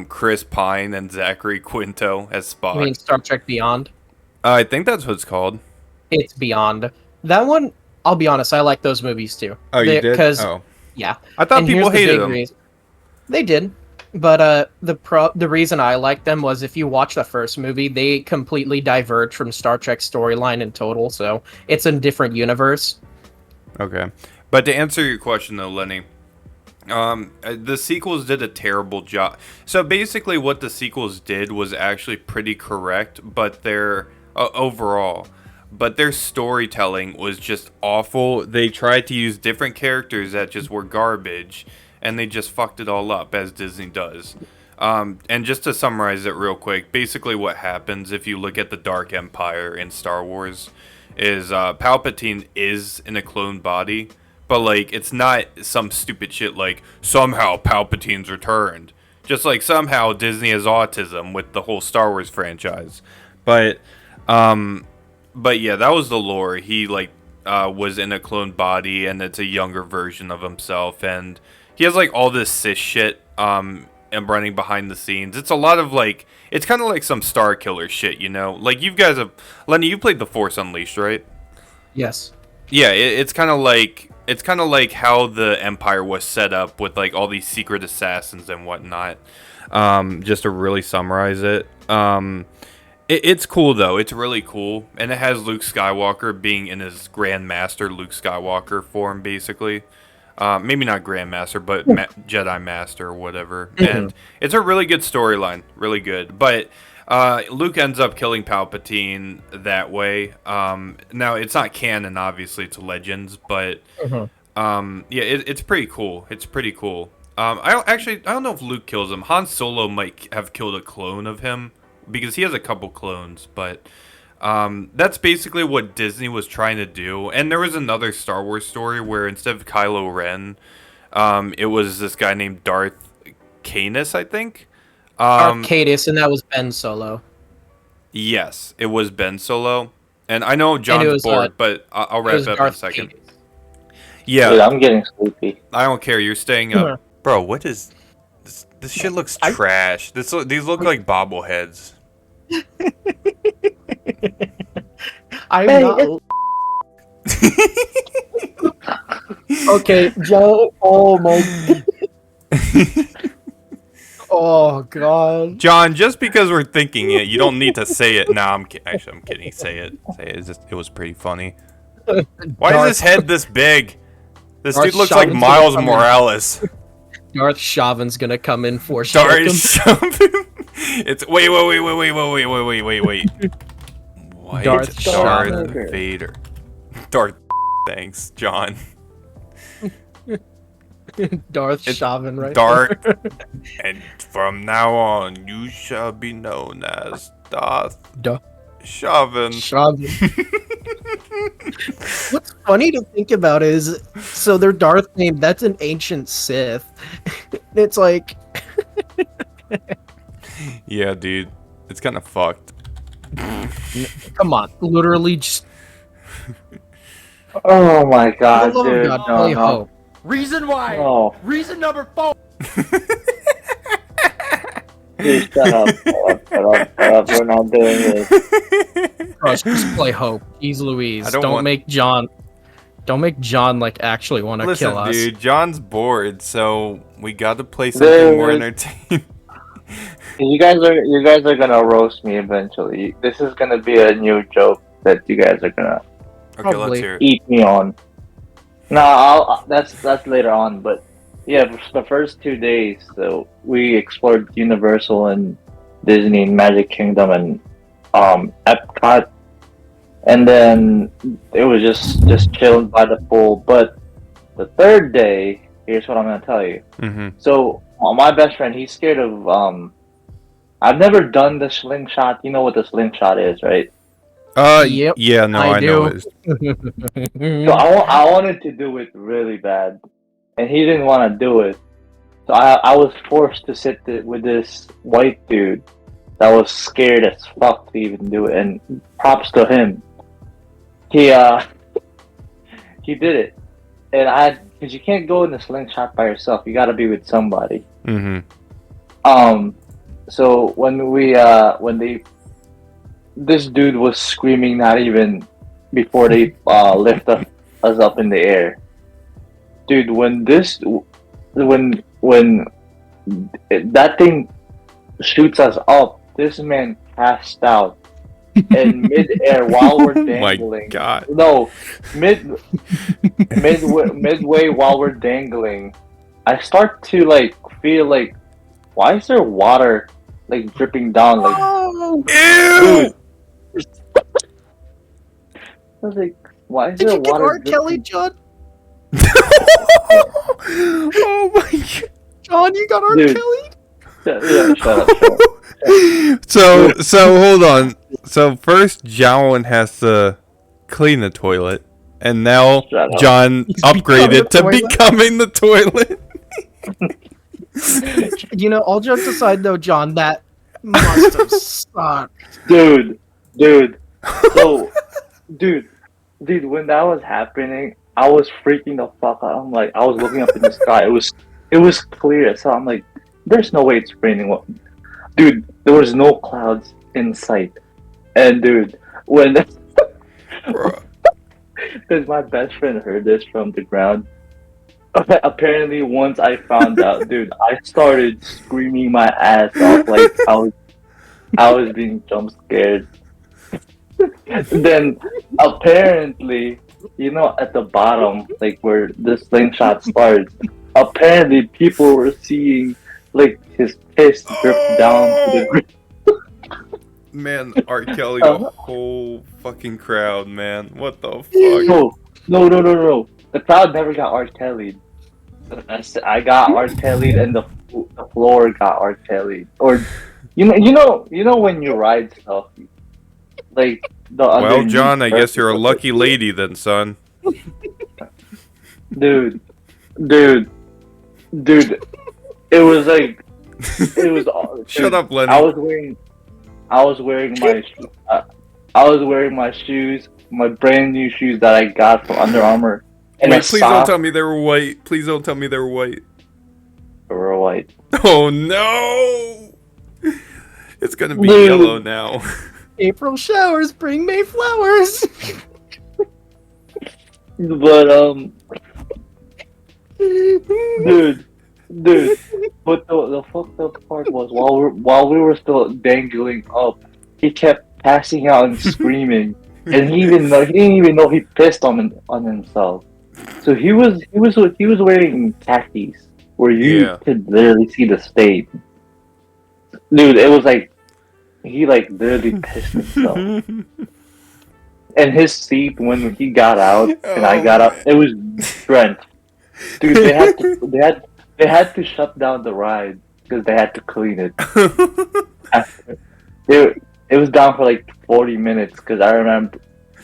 Chris Pine and Zachary Quinto as Spock. You mean Star Trek Beyond? I think that's what it's called. It's Beyond. That one, I'll be honest, I like those movies too. Oh, you did? Oh. Yeah. I thought people hated them. They did. But the reason I liked them was if you watch the first movie, they completely diverge from Star Trek's storyline in total, so it's a different universe. Okay. But to answer your question though, Lenny, the sequels did a terrible job. So basically what the sequels did was actually pretty correct, but their overall, but their storytelling was just awful. They tried to use different characters that just were garbage, and they just fucked it all up, as Disney does. And just to summarize it real quick, basically what happens if you look at the Dark Empire in Star Wars is Palpatine is in a cloned body, but like it's not some stupid shit like somehow Palpatine's returned. Just like somehow Disney has autism with the whole Star Wars franchise. But yeah, that was the lore. He was in a cloned body, and it's a younger version of himself, and he has like all this cis shit and running behind the scenes. It's a lot of like, it's kind of like some Star Killer shit, you know? Like you guys have, Lenny, you played The Force Unleashed, right? Yes. Yeah, it's kind of like it's kind of like how the Empire was set up with like all these secret assassins and whatnot. Just to really summarize it. It's cool though. It's really cool, and it has Luke Skywalker being in his Grandmaster Luke Skywalker form, basically. Maybe not Grandmaster, but Jedi Master or whatever. And it's a really good storyline, really good. But Luke ends up killing Palpatine that way. Now it's not canon, obviously, to Legends, but it's pretty cool. It's pretty cool. I don't know if Luke kills him. Han Solo might have killed a clone of him, because he has a couple clones, but that's basically what Disney was trying to do. And there was another Star Wars story where instead of Kylo Ren, it was this guy named Darth Canis, I think. Darth Canis, and that was Ben Solo. Yes, it was Ben Solo. And I know John's bored, but I'll wrap up in a second. Canis. Yeah. Dude, I'm getting sleepy. I don't care. You're staying up. Bro, what is... This shit looks trash. These look like bobbleheads. I'm not... Okay, Joe. Oh my... Oh god. John, just because we're thinking it, you don't need to say it. Nah, I'm kidding. Say it. It was pretty funny. Why is his head this big? This dude looks like Miles Morales. Darth Shavan's gonna come in for Darth Shavan. It's wait. White Darth Vader. Darth. Thanks, John. Darth Shavan, right? Darth. And from now on, you shall be known as Darth Shavan. What's funny to think about is, so their Darth name, that's an ancient Sith. It's like... Yeah, dude. It's kind of fucked. Come on. Literally just... Oh my god, Oh, dude. God, No, play no. Hope. Reason why. Oh. Reason number 4. Dude, shut up. We're not doing this. Crush, just play Hope. Jeez Louise. Don't make John like actually want to kill us. Listen, dude, John's bored, so we got to play something more entertaining. You guys are gonna roast me eventually. This is gonna be a new joke that you guys are gonna Let's hear it. eat me on. No, that's later on. But yeah, for the first 2 days, so we explored Universal and Disney and Magic Kingdom and Epcot, and then it was just chilling by the pool. But the third day, here's what I'm gonna tell you. So my best friend, he's scared of I've never done the slingshot. You know what the slingshot is, right? Yep, yeah, no, I know it. So I wanted to do it really bad, and he didn't want to do it. So I was forced to sit with this white dude that was scared as fuck to even do it. And props to him. He did it, and because you can't go in the slingshot by yourself, you got to be with somebody. So when this dude was screaming not even before they lift us up in the air. Dude, when that thing shoots us up, this man passed out in mid-air while we're dangling. My God. No, midway while we're dangling, I start to like feel like, why is there water like dripping down? Like, Ew! I was like, why is Did there you get water R. dripping? Kelly, John? Oh my God. John, you got R. Dude. Kelly? Yeah, shut up. So hold on. So first, John has to clean the toilet, and now Shut up. John upgraded to toilet? becoming the toilet. You know, all jokes aside, though, John, that must have sucked. Dude. So, dude, when that was happening, I was freaking the fuck out. I'm like, I was looking up in the sky. It was clear. So I'm like, there's no way it's raining. Dude, there was no clouds in sight. And dude, when because my best friend heard this from the ground. Apparently, once I found out, dude, I started screaming my ass off like I was being jump scared. Then apparently, at the bottom, like where the slingshot starts, apparently people were seeing like his piss drip down to the ground. Man, R. Kelly, the whole fucking crowd, man. What the fuck? No. The crowd never got R. Kelly. I got R. Kelly, and the floor got R. Kelly. Or, you know when you ride stuff, like the. Well, John, I guess you're a lucky lady then, son. Dude, it was like, it was. Shut up, Lenny. I was wearing my shoes, my brand new shoes that I got from Under Armour. And wait, please don't tell me they were white. Please don't tell me they were white. They were white. Oh no! It's gonna be yellow now. April showers bring May flowers. But dude. But the fucked up part was while we were still dangling up, he kept passing out and screaming, and he didn't even know he pissed on himself. So he was wearing khakis where you could literally see the stain. Dude, it was like he literally pissed himself. And his seat when he got out and I got up, it was drenched. Dude, they had to shut down the ride because they had to clean it. It was down for like 40 minutes because I remember,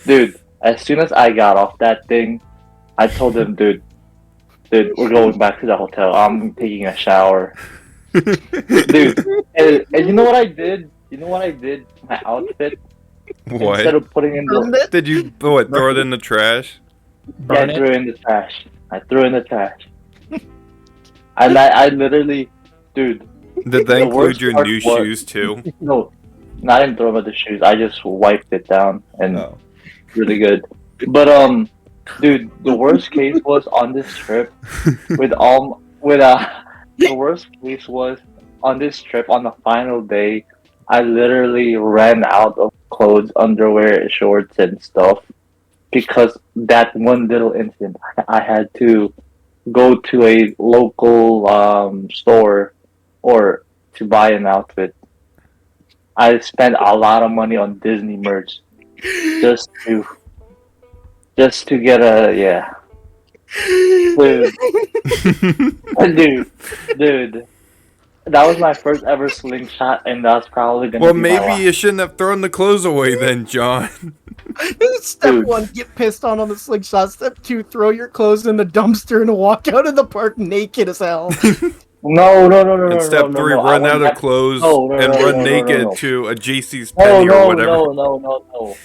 dude, as soon as I got off that thing, I told him, dude, we're going back to the hotel. I'm taking a shower. Dude, and you know what I did? My outfit? What? Instead of putting in the... Did you throw it in the trash? Yeah, I threw it in the trash. I literally, dude. Did that include your new shoes too? No, I didn't throw them at the shoes. I just wiped it down and really good. But dude, the worst case was on this trip the worst case was on this trip on the final day. I literally ran out of clothes, underwear, shorts, and stuff because that one little incident. I had to go to a local store or to buy an outfit. I spent a lot of money on Disney merch just to get a dude. That was my first ever slingshot, and that's probably gonna. Well, be maybe you shouldn't have thrown the clothes away then, John. Step 1, get pissed on the slingshot. Step 2, throw your clothes in the dumpster and walk out of the park naked as hell. No. And step 3, run out of clothes and run naked to a JC's Penny or whatever. No.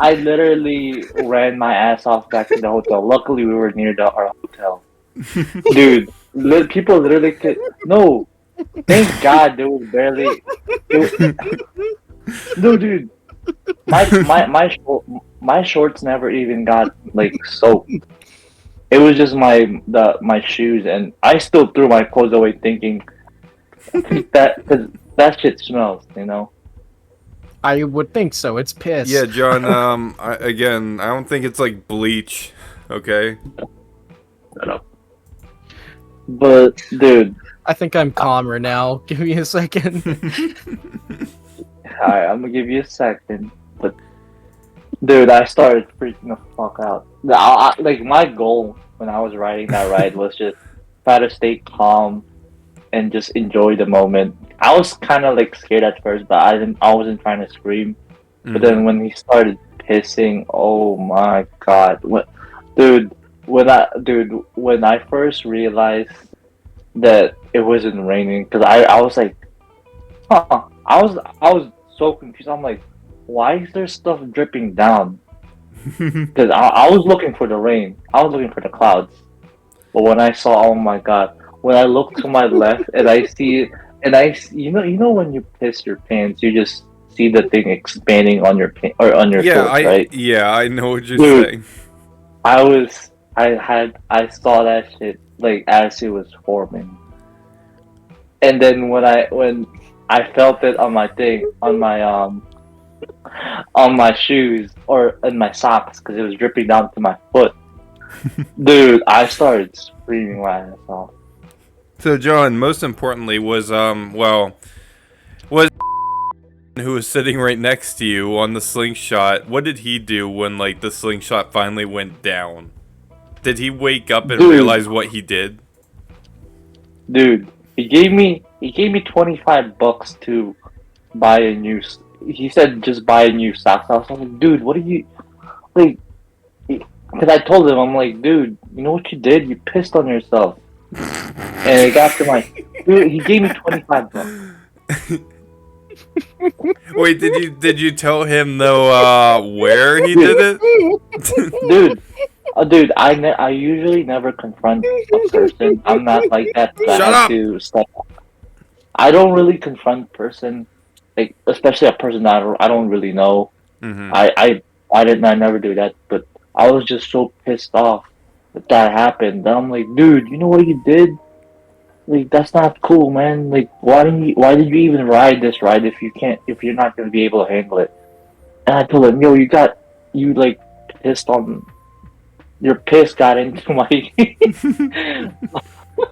I literally ran my ass off back to the hotel. Luckily, we were near our hotel. Dude, people literally could... No. Thank God there was barely... No, dude. My shorts never even got, soaked. It was just my shoes, and I still threw my clothes away thinking... Because that shit smells, I would think so. It's piss. Yeah, John, I don't think it's like bleach, okay? Shut up. But, dude... I think I'm calmer now. Give me a second. Alright, I'm gonna give you a second. But, dude, I started freaking the fuck out. My goal when I was riding that ride was just try to stay calm and just enjoy the moment. I was kind of scared at first, but I wasn't trying to scream. Mm-hmm. But then when he started pissing, oh my god, when I first realized that it wasn't raining, because I was like, I was so confused. I'm like, why is there stuff dripping down? Because I was looking for the rain. I was looking for the clouds. But when I saw, oh my god, when I look to my left and I see, you know when you piss your pants, you just see the thing expanding on your pants or on your shorts, right? Yeah, I know what you're saying. I saw that shit like as it was forming, and then when I felt it on my thing on my shoes or in my socks because it was dripping down to my foot. Dude, I started screaming by myself. So, John, most importantly, was who was sitting right next to you on the slingshot? What did he do when like the slingshot finally went down? Did he wake up and realize what he did? Dude, he gave me $25 to buy a new. He said just buy a new socks. I was like, dude, what are you like? Because I told him, I'm like, dude, you know what you did? You pissed on yourself. And it got to my. Dude, he gave me $25. Wait, did you tell him though where he did it? Dude, I usually never confront a person. I'm not like that. Shut up. To step up. I don't really confront a person, like especially a person that I don't really know. Mm-hmm. I never do that. But I was just so pissed off that happened. I'm like, dude, you know what you did? Like that's not cool, man. Like why did you even ride this ride if you're not gonna be able to handle it? And I told him, yo, you like pissed on. Your piss got into my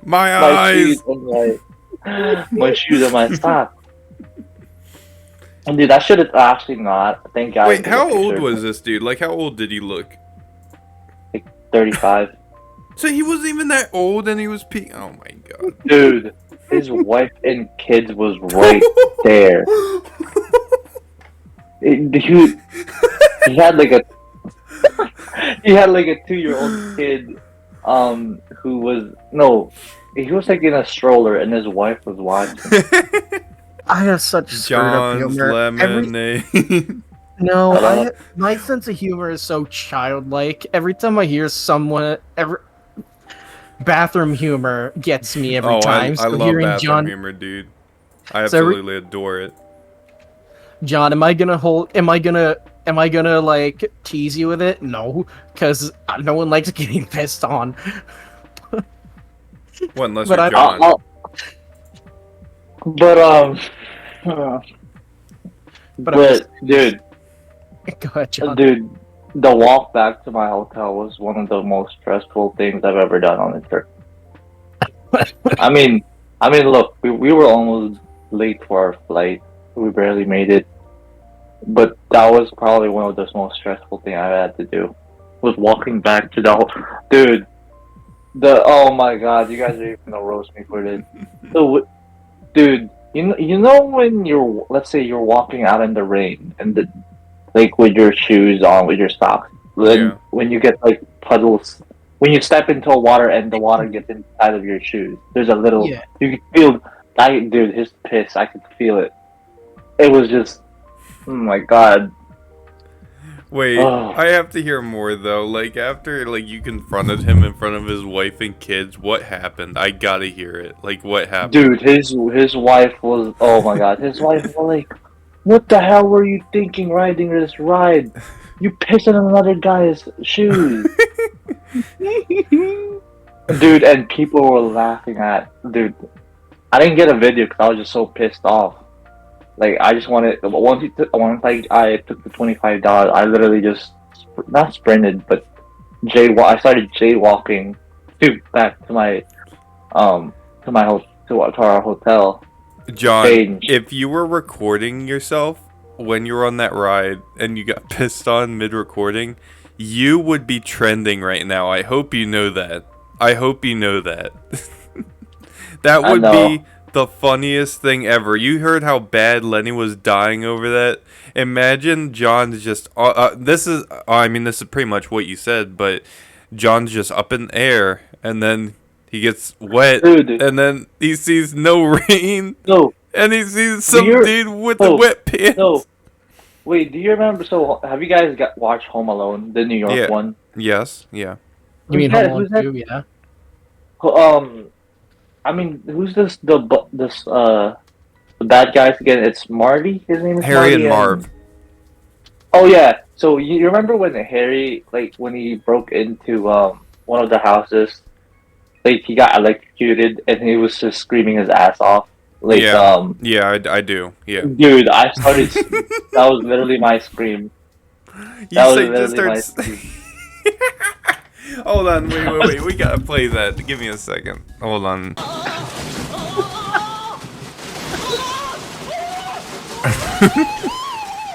my eyes, my shoes and my socks. And dude, I should have actually not. Thank God. Wait, how old was this dude? Like, how old did he look? Like 35. So he wasn't even that old, and he was Oh my god, dude, his wife and kids was right there. He had like a. He had like a 2-year-old kid, who was he was like in a stroller and his wife was watching. I have such screwed up John's humor. lemonade. My sense of humor is so childlike. Every time I hear bathroom humor gets me every time. I love bathroom humor, dude. I absolutely adore it. John, am I gonna like tease you with it? No, because no one likes getting pissed on. What, unless you're John? But dude, go ahead, John. Dude, the walk back to my hotel was one of the most stressful things I've ever done on a trip. I mean, look, we were almost late for our flight. We barely made it. But that was probably one of the most stressful things I had to do. Was walking back to dude. Oh my god, you guys are even gonna roast me for this. Dude, you know when let's say you're walking out in the rain and like with your shoes on, with your socks. Then when you get like puddles, when you step into water and the water gets inside of your shoes, there's a little. You can feel that, dude. His piss, I could feel it. It was just. Oh my god. Wait, I have to hear more though. Like after like you confronted him in front of his wife and kids, what happened? I gotta hear it. Like what happened? Dude, his wife was oh my god. His wife was like, what the hell were you thinking riding this ride? You pissed on another guy's shoes. Dude, and people were laughing dude. I didn't get a video because I was just so pissed off. Like I just wanted once I took the $25, I literally just not sprinted, but I started jaywalking back to our hotel. John, if you were recording yourself when you were on that ride and you got pissed on mid-recording, you would be trending right now. I hope you know that. That would be the funniest thing ever. You heard how bad Lenny was dying over that? Imagine John's just this is pretty much what you said, but John's just up in the air and then he gets wet, and then he sees no rain, and he sees some dude with the wet pants. Wait, do you remember? So have you guys watched Home Alone, the New York one? Yes, yeah. You mean Home Alone 2? Yeah. I mean, who's the bad guys again? It's Marty. His name is Harry Marty and Marv. Oh yeah, So you remember when Harry, like when he broke into one of the houses, like he got electrocuted and he was just screaming his ass off. Like Yeah, yeah, I do. Yeah. dude, I started. That was literally my scream. You That was say just literally my starts. scream. Hold on, wait. We gotta play that. Give me a second. Hold on.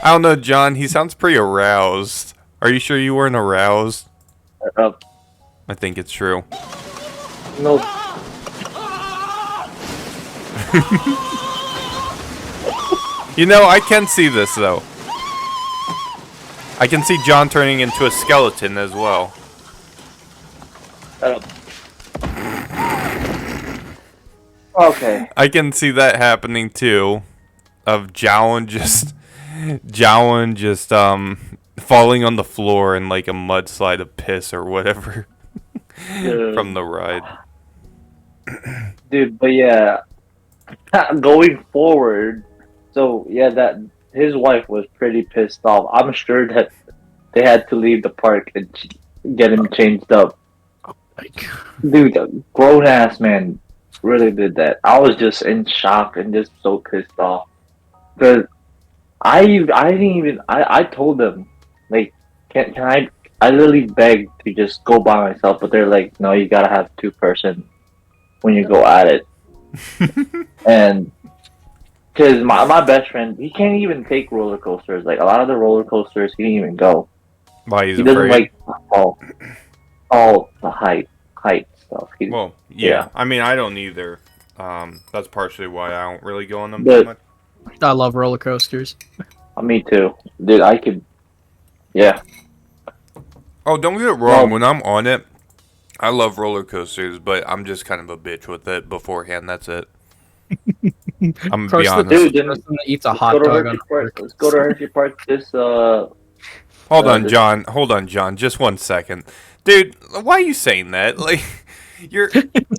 I don't know, John. He sounds pretty aroused. Are you sure you weren't aroused? Uh, I think it's true. no, You know, I can see this though. I can see John turning into a skeleton as well. okay. I can see that happening too. Of Jowan just falling on the floor in like a mudslide of piss or whatever from the ride. Dude, but yeah, going forward, so yeah, that his wife was pretty pissed off. I'm sure that they had to leave the park and get him changed up. Dude, the grown ass man really did that. I was just in shock and just so pissed off because I didn't even I told them like can I literally begged to just go by myself, but they're like, no, you gotta have 2-person when you go at it. And because my best friend, he can't even take roller coasters. Like a lot of the roller coasters, he didn't even go. Why he's He doesn't afraid? like all the height stuff. Well, yeah. I mean, I don't either. That's partially why I don't really go on them But- too much. I love roller coasters. Me too, dude. I could, yeah. Oh, don't get it wrong. When I'm on it, I love roller coasters, but I'm just kind of a bitch with it beforehand. That's it. I'm gonna be honest. Dude, The person that eats a Let's hot go to dog Hershey on Park. Let's go to Hershey Park this Hold on, John. Just 1 second, dude. Why are you saying that? Like,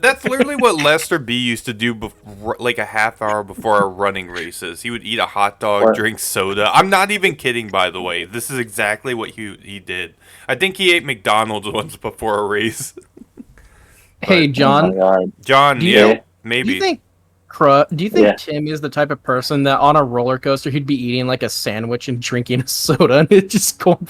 that's literally what Lester B used to do before, like a half hour before our running races. He would eat a hot dog, What? drink soda. I'm not even kidding, by the way. This is exactly what he did. I think he ate McDonald's once before a race. Hey, Oh my John. God. John, Do yeah, you- maybe. Do you think Yeah. Tim is the type of person that on a roller coaster he'd be eating like a sandwich and drinking a soda and it just going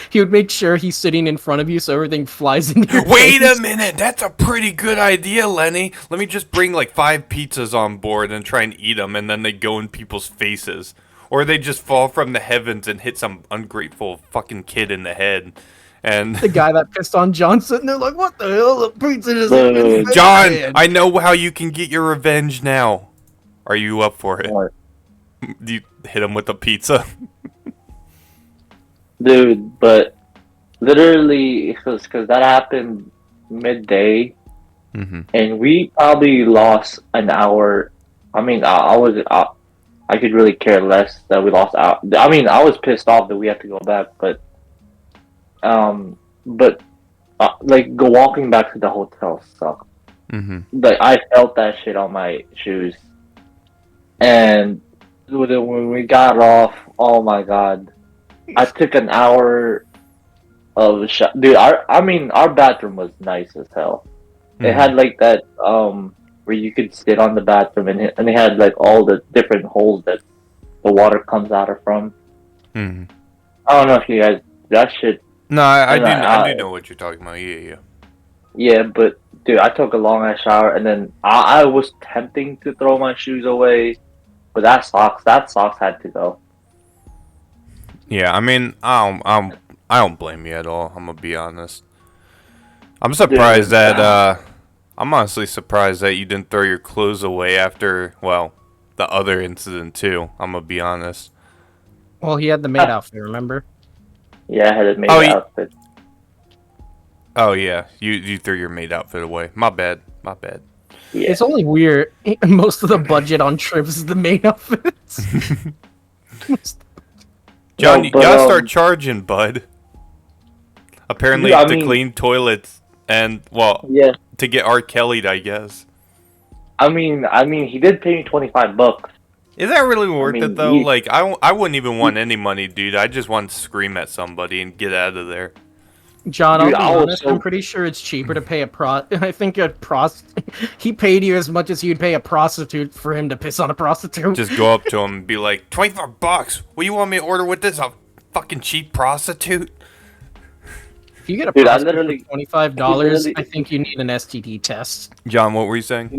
he would make sure he's sitting in front of you so everything flies in your Wait face. a minute, that's a pretty good idea, Lenny. Let me just bring like 5 pizzas on board and try and eat them, and then they go in people's faces. Or they just fall from the heavens and hit some ungrateful fucking kid in the head. And The guy that pissed on Johnson, they're like, what the hell? The pizza just Dude. John, I know how you can get your revenge now. Are you up for it? What? Do you hit him with a pizza? Dude, but literally, because that happened midday, Mm-hmm. and we probably lost an hour. I mean, I could really care less that we lost out. I mean, I was pissed off that we had to go back, but like walking back to the hotel sucked. Mm-hmm. Like I felt that shit on my shoes, and when we got off, oh my god, I took an hour of dude. Our bathroom was nice as hell. It had like that where you could sit on the bathroom, and it had like all the different holes that the water comes out of from. Mm-hmm. I don't know if you guys that shit. No, I I do know what you're talking about. Yeah. Yeah, but dude, I took a long ass shower, and then I was tempting to throw my shoes away, but that socks had to go. Yeah, I mean, I don't blame you at all. I'm gonna be honest. I'm surprised that I'm honestly surprised that you didn't throw your clothes away after, well, the other incident too. I'm gonna be honest. Well, he had the maid outfit, remember? Yeah, I had it made Oh, outfit. Oh yeah, you threw your maid outfit away. My bad. Yeah. It's only weird. Most of the budget on trips is the maid outfits. John, No, you but, gotta start charging, bud. Apparently, Yeah, I to mean- clean toilets and, well, Yeah, to get R. Kelly'd, I guess. I mean, he did pay me $25, Is that really worth mean, it though? Like, I wouldn't even want any money, dude. I just want to scream at somebody and get out of there. John, Dude, I'll be I was honest. so- I'm pretty sure it's cheaper to pay a I think he paid you as much as you'd pay a prostitute for him to piss on a prostitute. Just go up to him and be like, $25. What do you want me to order with this? A fucking cheap prostitute? If you get a Dude, I prostitute literally- for $25, literally- I think you need an STD test. John, what were you saying?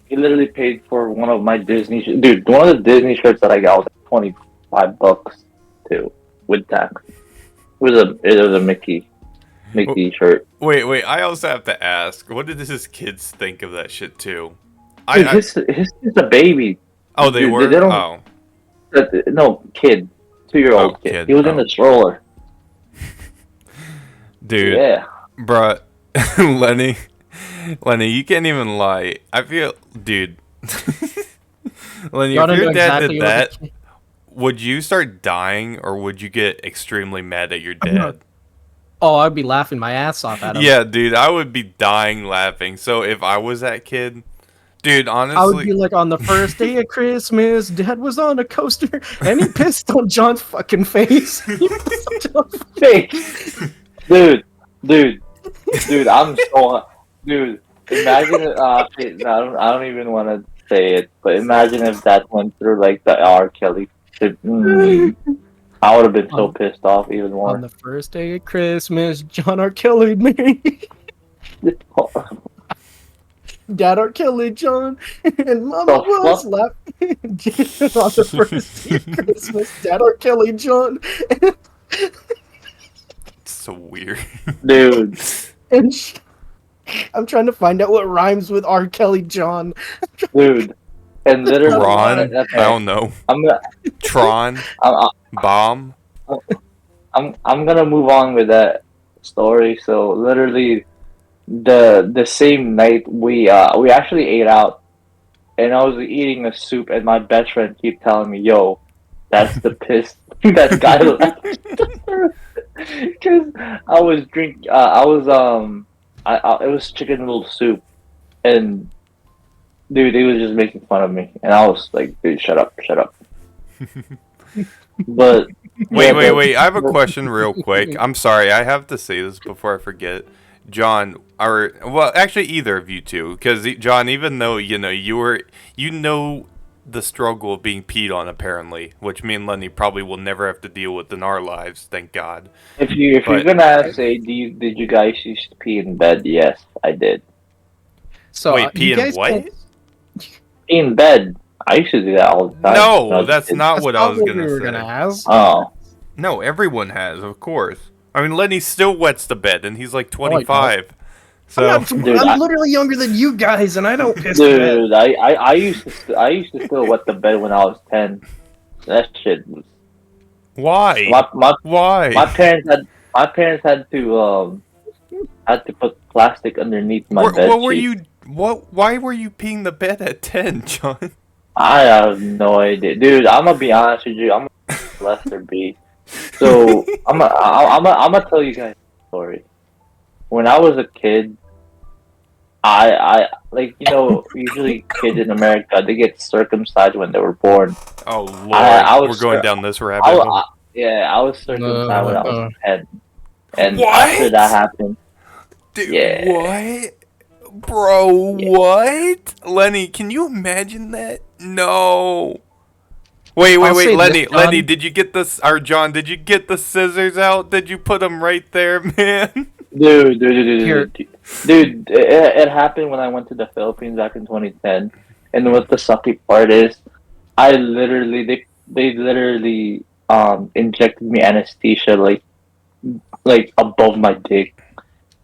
He literally paid for one of my Disney dude. One of the Disney shirts that I got was like $25 too, with tax. It was a Mickey shirt. Wait. I also have to ask, what did his kids think of that shit too? Dude, his is a baby. Oh, they Dude, were. they don't- No, kid, 2-year-old Oh, kid. kid. He was in the stroller. Dude, Yeah. bruh, Lenny, you can't even lie. I feel, dude. Lenny, You if wanna your know dad exactly did what that, the- would you start dying or would you get extremely mad at your not- dad? Oh, I'd be laughing my ass off at him. Yeah, dude, I would be dying laughing. So if I was that kid, dude, honestly, I would be like, on the first day of Christmas, Dad was on a coaster and he pissed on John's fucking face. He pissed on John's face. Dude, I'm so dude. Imagine I don't even want to say it, but imagine if that went through like the R. Kelly. I would have been so pissed off even On more. the first day of Christmas, John R. Kelly me. Dad R. Kelly John and Mama The was fuck? laughing on the first day of Christmas. Dad R. Kelly John it's so weird. Dude, and I'm trying to find out what rhymes with R. Kelly John. dude, and literally, Ron, I okay, don't know. I'm gonna, Tron, Bomb. I'm gonna move on with that story. So literally, the same night we actually ate out, and I was eating a soup, and my best friend keep telling me, "Yo, that's the piss that guy left." Because I was it was chicken noodle soup, and dude, he was just making fun of me, and I was like, "Dude, shut up." But Wait. I have a question real quick. I'm sorry. I have to say this before I forget. John, well, actually either of you two, because John, even though, you know the struggle of being peed on apparently, which me and Lenny probably will never have to deal with in our lives, thank God. if you're gonna say, did you guys used to pee in bed? Yes, I did. So Wait, pee you in guys what? can't- Pee in bed. I used to do that all the time. when I No, was a that's kid. not That's what I not was what gonna we were say. gonna ask. Oh, No, everyone has, of course. I mean, Lenny still wets the bed, and he's like 25. So Dude, I'm literally younger than you guys, and I don't piss the bed. dude, I used to still wet the bed when I was 10. That shit was why? Why? my parents had to put plastic underneath my bed. What were sheet. you? Why were you peeing the bed at 10, John? I have no idea, dude. I'm gonna be honest with you. I'm a Lester B. So I'm gonna tell you guys a story. When I was a kid, I like, usually kids in America, they get circumcised when they were born. Oh Lord, I was we're going down this rabbit hole. I was circumcised when I was 10, and What? after that happened, Dude, yeah. what? Bro, what? Lenny, can you imagine that? No. Wait, I'll say Lenny, this, John. Lenny, did you get this? Or John, did you get the scissors out? Did you put them right there, man? dude, Here. it happened when I went to the Philippines back in 2010, and what the sucky part is, they literally injected me anesthesia like above my dick.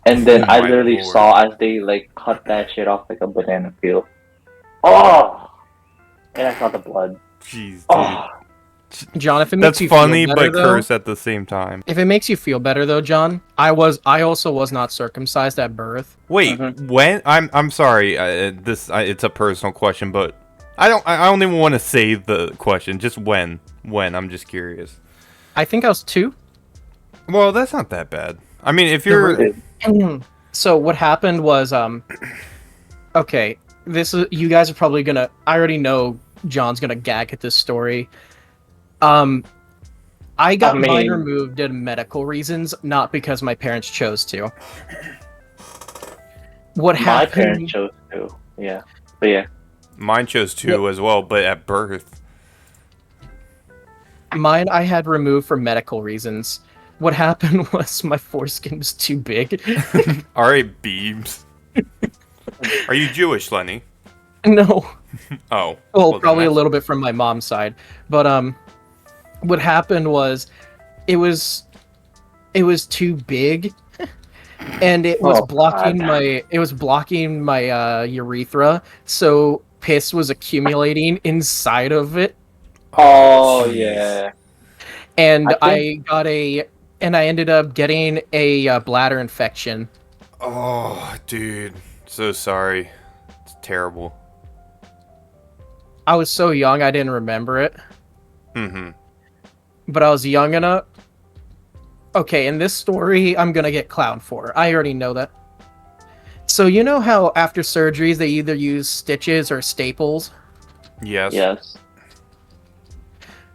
And then Oh I my literally Lord. saw as they like cut that shit off like a banana peel. Oh, and I saw the blood. Jeez, dude. Oh, John, if it makes That's you funny, feel better, but though, curse at the same time. if it makes you feel better though, John, I also was not circumcised at birth. Wait, when? I'm sorry. It's a personal question, but I don't even want to say the question. Just when? When? I'm just curious. I think I was 2. Well, that's not that bad. I mean, if you're So what happened was, okay, you guys are probably gonna. I already know John's gonna gag at this story. I got mine removed due to medical reasons, not because my parents chose to. What happened? My parents chose to. Yeah, but yeah. Mine chose to as well, but at birth. Mine I had removed for medical reasons. What happened was my foreskin was too big. Alright, Beebs. Are you Jewish, Lenny? No. Oh. Well, probably a little bit from my mom's side. But what happened was it was too big and it was blocking my urethra, so piss was accumulating inside of it. Oh yeah. And I ended up getting a bladder infection. Oh, dude. So sorry. It's terrible. I was so young I didn't remember it. Mm-hmm. But I was young enough. Okay, in this story, I'm gonna get clowned for. I already know that. So you know how after surgeries they either use stitches or staples? Yes. Yes.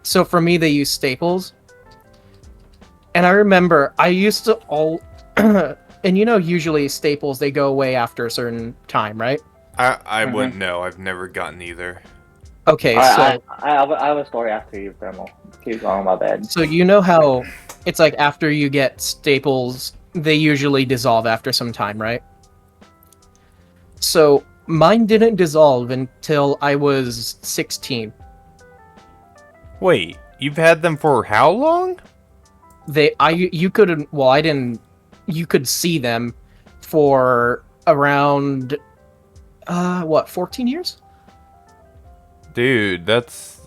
So for me, they use staples. And I remember I used to and you know, usually staples, they go away after a certain time, right? I wouldn't know. I've never gotten either. Okay, so I have a story after you, Thermal. Keep going, my bad. So you know how it's like after you get staples, they usually dissolve after some time, right? So mine didn't dissolve until I was 16. Wait, you've had them for how long? You could see them for around 14 years? Dude, that's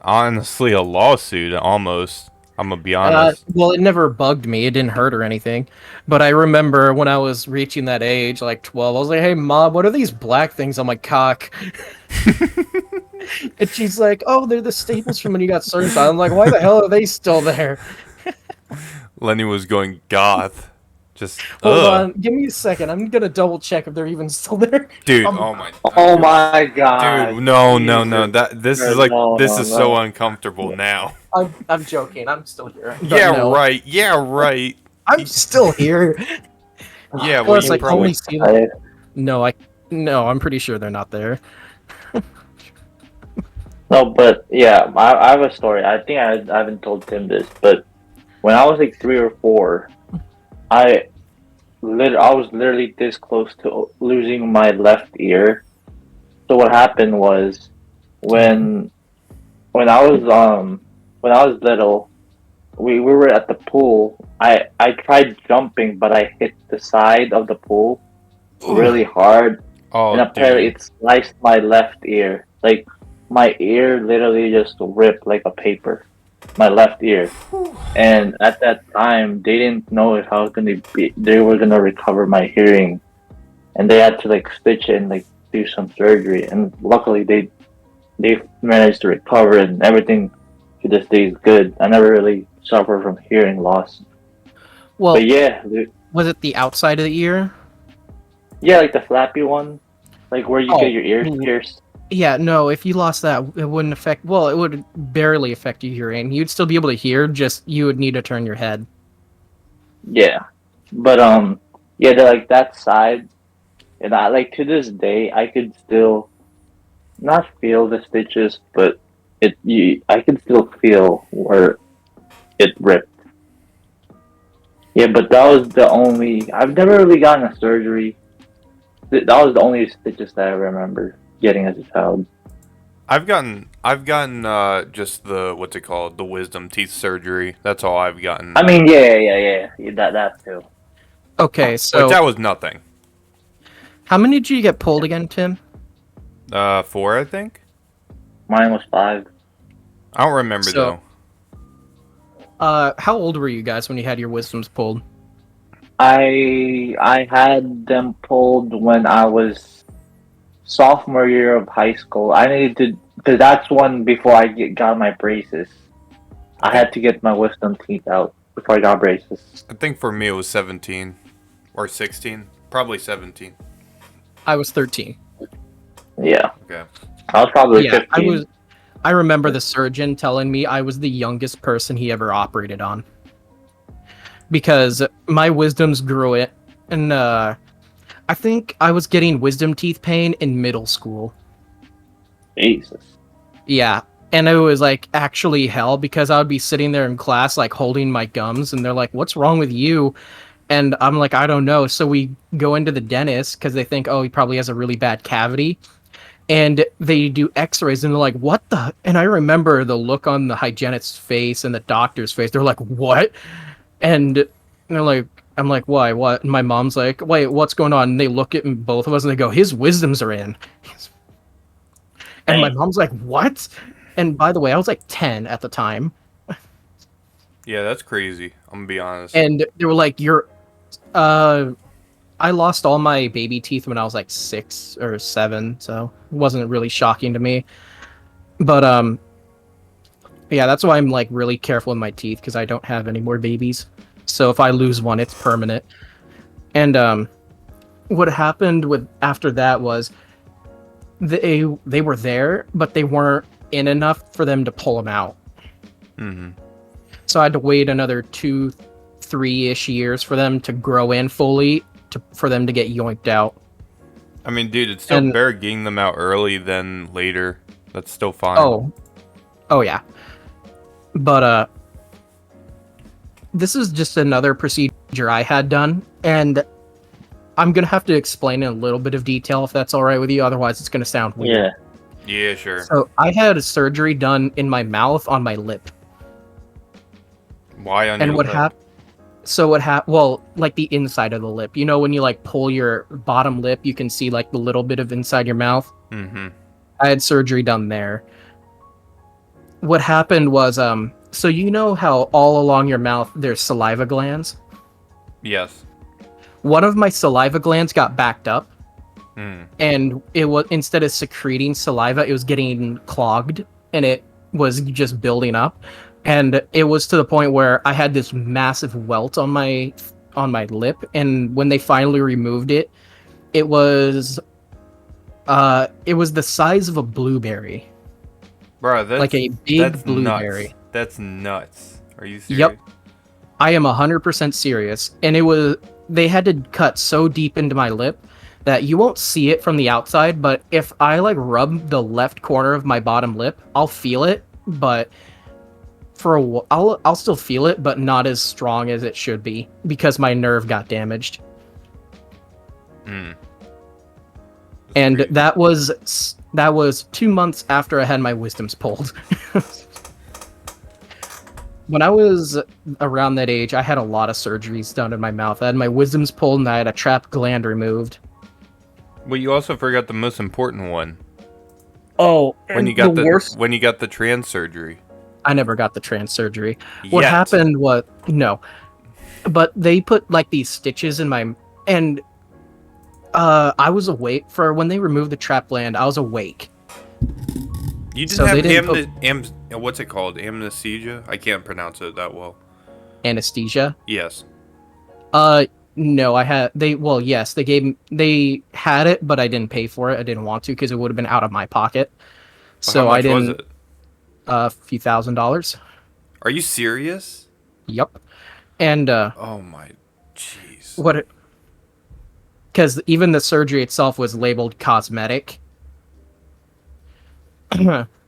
honestly a lawsuit almost. I'm gonna be honest. Well, it never bugged me. It didn't hurt or anything. But I remember when I was reaching that age, like 12, I was like, "Hey, Mom, what are these black things on my cock?" And she's like, "Oh, they're the staples from when you got circumcised." I'm like, "Why the hell are they still there?" Lenny was going goth. Just hold on, give me a second. I'm gonna double check if they're even still there. Dude, oh my god. Dude, no. This is so uncomfortable now. I'm joking. I'm still here. Yeah, right. I'm still here. Yeah, well, plus, you I probably only see them. No, I'm pretty sure they're not there. No, but yeah, I have a story. I think I haven't told Tim this, but when I was like 3 or 4, I was literally this close to losing my left ear. So what happened was when I was little, we were at the pool. I tried jumping, but I hit the side of the pool really hard, and apparently it sliced my left ear. Like my ear literally just ripped like a paper. My left ear, and at that time they didn't know if I was they were gonna recover my hearing, and they had to like stitch it and like do some surgery, and luckily they managed to recover, and everything to this day is good. I never really suffered from hearing loss. Well, but yeah, was it the outside of the ear? Yeah, like the flappy one, like where you get your ears pierced. Yeah, no, if you lost that, it wouldn't affect... Well, it would barely affect your hearing. You'd still be able to hear, just you would need to turn your head. Yeah. But, yeah, like, that side, and I, like, to this day, I could still not feel the stitches, but I can still feel where it ripped. Yeah, but that was the only... I've never really gotten a surgery. That was the only stitches that I remember getting as a child. I've gotten just the what's it called, the wisdom teeth surgery. That's all I've gotten. I mean, yeah, that too. Okay, so but that was nothing. How many did you get pulled again, Tim? 4, I think. Mine was 5. I don't remember though. How old were you guys when you had your wisdoms pulled? I had them pulled when I was sophomore year of high school. I needed to, because that's one before I got my braces. I had to get my wisdom teeth out before I got braces. I think for me it was 17 or 16, probably 17. I was 13. Yeah. Okay. I was probably Yeah, 15. I remember the surgeon telling me I was the youngest person he ever operated on because my wisdoms grew it, and I think I was getting wisdom teeth pain in middle school. Jesus. Yeah, and it was like actually hell because I would be sitting there in class like holding my gums, and they're like, "What's wrong with you?" And I'm like, "I don't know." So we go into the dentist because they think, "Oh, he probably has a really bad cavity." And they do x-rays and they're like, what the, and I remember the look on the hygienist's face and the doctor's face. They're like, what? And they're like, I'm like, why, what? And my mom's like, wait, what's going on? And they look at both of us and they go, his wisdoms are in. And my Dang. mom's like, what? And by the way, I was like 10 at the time. Yeah, that's crazy. I'm gonna be honest. And they were like, I lost all my baby teeth when I was like 6 or 7, so it wasn't really shocking to me. But yeah, that's why I'm like really careful with my teeth because I don't have any more babies. So if I lose one, it's permanent. And what happened with after that was they were there, but they weren't in enough for them to pull them out. Mm-hmm. So I had to wait another 2-3-ish years for them to grow in fully for them to get yoinked out. I mean, dude, it's still better getting them out early than later. That's still fine. Oh yeah. But this is just another procedure I had done, and I'm gonna have to explain in a little bit of detail if that's all right with you. Otherwise, it's gonna sound weird. Yeah, sure. So I had a surgery done in my mouth on my lip. Why on and your what lip? happened? So what happened? Well, like the inside of the lip. You know, when you like pull your bottom lip, you can see like the little bit of inside your mouth. Mm-hmm. I had surgery done there. What happened was, so you know how all along your mouth there's saliva glands? Yes. One of my saliva glands got backed up, Mm. and it was, instead of secreting saliva, it was getting clogged, and it was just building up. And it was to the point where I had this massive welt on my lip, and when they finally removed it, it was the size of a blueberry. Bro, that's Like a big blueberry. Nuts. That's nuts. Are you serious? Yep. I am 100% serious. And they had to cut so deep into my lip that you won't see it from the outside, but if I like rub the left corner of my bottom lip, I'll feel it, but for a while, I'll still feel it, but not as strong as it should be because my nerve got damaged. Mm. And crazy. that was 2 months after I had my wisdoms pulled. When I was around that age, I had a lot of surgeries done in my mouth. I had my wisdoms pulled and I had a trapped gland removed. Well, you also forgot the most important one. Oh, When you got when you got the trans surgery. I never got the trans surgery. What Yet. happened was no, but they put like these stitches in my and I was awake for when they removed the trap gland. I was awake. You didn't So they have didn't what's it called? Amnesia? I can't pronounce it that well. Anesthesia. Yes. No, yes, they had it, but I didn't pay for it. I didn't want to because it would have been out of my pocket. So How much I didn't. was it? A few $1,000s. Are you serious? Yep. And Oh my, jeez. what? Because even the surgery itself was labeled cosmetic.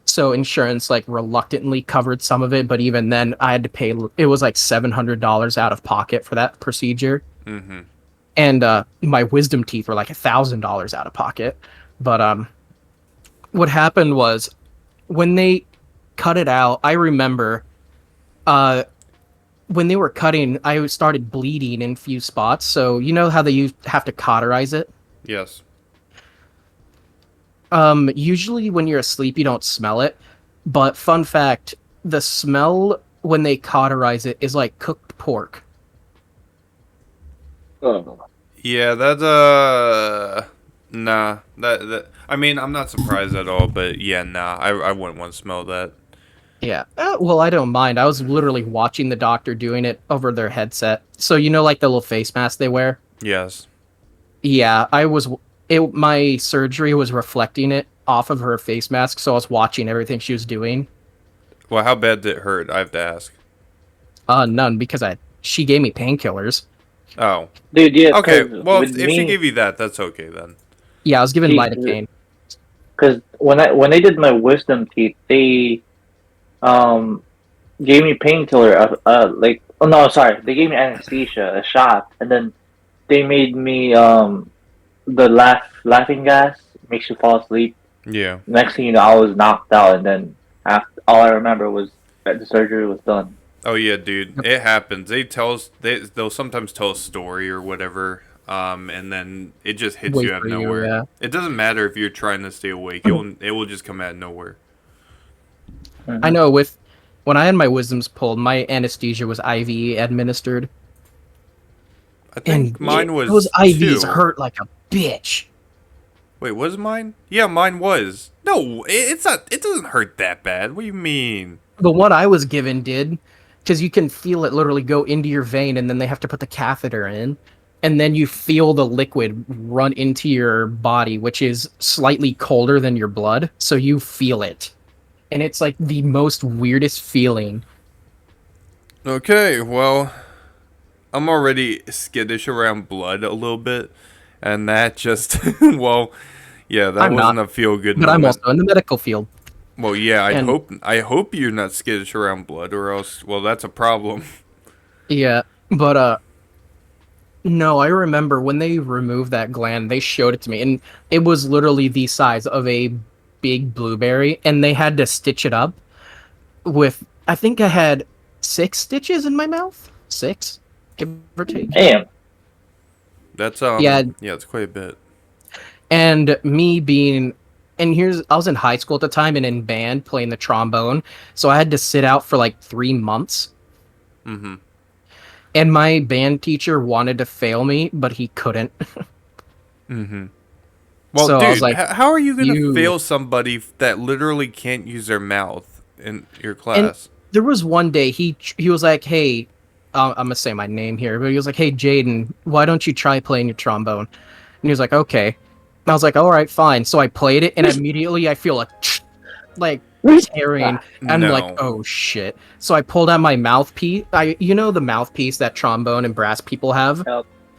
So insurance like reluctantly covered some of it, but even then I had to pay. It was like $700 out of pocket for that procedure. Mm-hmm. And my wisdom teeth were like $1,000 out of pocket. But what happened was when they cut it out, I remember when they were cutting, I started bleeding in a few spots. So you know how they have to cauterize it? Yes. Usually when you're asleep, you don't smell it. But fun fact, the smell when they cauterize it is like cooked pork. Oh. Yeah, that's nah. That I mean, I'm not surprised at all, but yeah, nah. I wouldn't want to smell that. Yeah. Well, I don't mind. I was literally watching the doctor doing it over their headset. So you know, like the little face mask they wear. Yes. Yeah, my surgery was reflecting it off of her face mask, so I was watching everything she was doing. Well, how bad did it hurt? I have to ask. None, because she gave me painkillers. Oh. Dude, yeah. Okay, well, if me, she gave you that, that's okay then. Yeah, I was given She- lidocaine. Because when they did my wisdom teeth, they gave me painkiller. Like, oh no, sorry, they gave me anesthesia, a shot, and then they made me the laughing gas makes you fall asleep. Yeah. Next thing you know, I was knocked out, and then after, all I remember was that the surgery was done. Oh yeah, dude, it happens. They'll sometimes tell a story or whatever, and then it just hits Wait you out of for you, nowhere. yeah. It doesn't matter if you're trying to stay awake; it will just come out of nowhere. I know when I had my wisdoms pulled, my anesthesia was IV administered. I think mine was those IVs 2. hurt like a bitch. Wait, was mine? Yeah, mine was. No, it's not. It doesn't hurt that bad. What do you mean? The one I was given did, because you can feel it literally go into your vein, and then they have to put the catheter in, and then you feel the liquid run into your body, which is slightly colder than your blood, so you feel it. And it's like the most weirdest feeling. Okay, well, I'm already skittish around blood a little bit, and that just well, yeah, that wasn't a feel good But moment. I'm also in the medical field. Well, yeah, And- I hope you're not skittish around blood, or else, well, that's a problem. Yeah, but no, I remember when they removed that gland, they showed it to me, and it was literally the size of a big blueberry, and they had to stitch it up with, I think I had 6 stitches in my mouth? 6? Give or take. Damn. That's Yeah. it's quite a bit. And me being, I was in high school at the time and in band playing the trombone, so I had to sit out for like 3 months. Mm-hmm. And my band teacher wanted to fail me, but he couldn't. Mm-hmm. Well, So I dude, was like, how are you gonna you- fail somebody that literally can't use their mouth in your class? There was one day he was like, "Hey, I'm gonna say my name here," but he was like, "Hey, Jaden, why don't you try playing your trombone?" And he was like, "Okay." And I was like, "All right, fine." So I played it, and immediately I feel like tearing. I'm No. like, "Oh shit!" So I pulled out my mouthpiece. The mouthpiece that trombone and brass people have.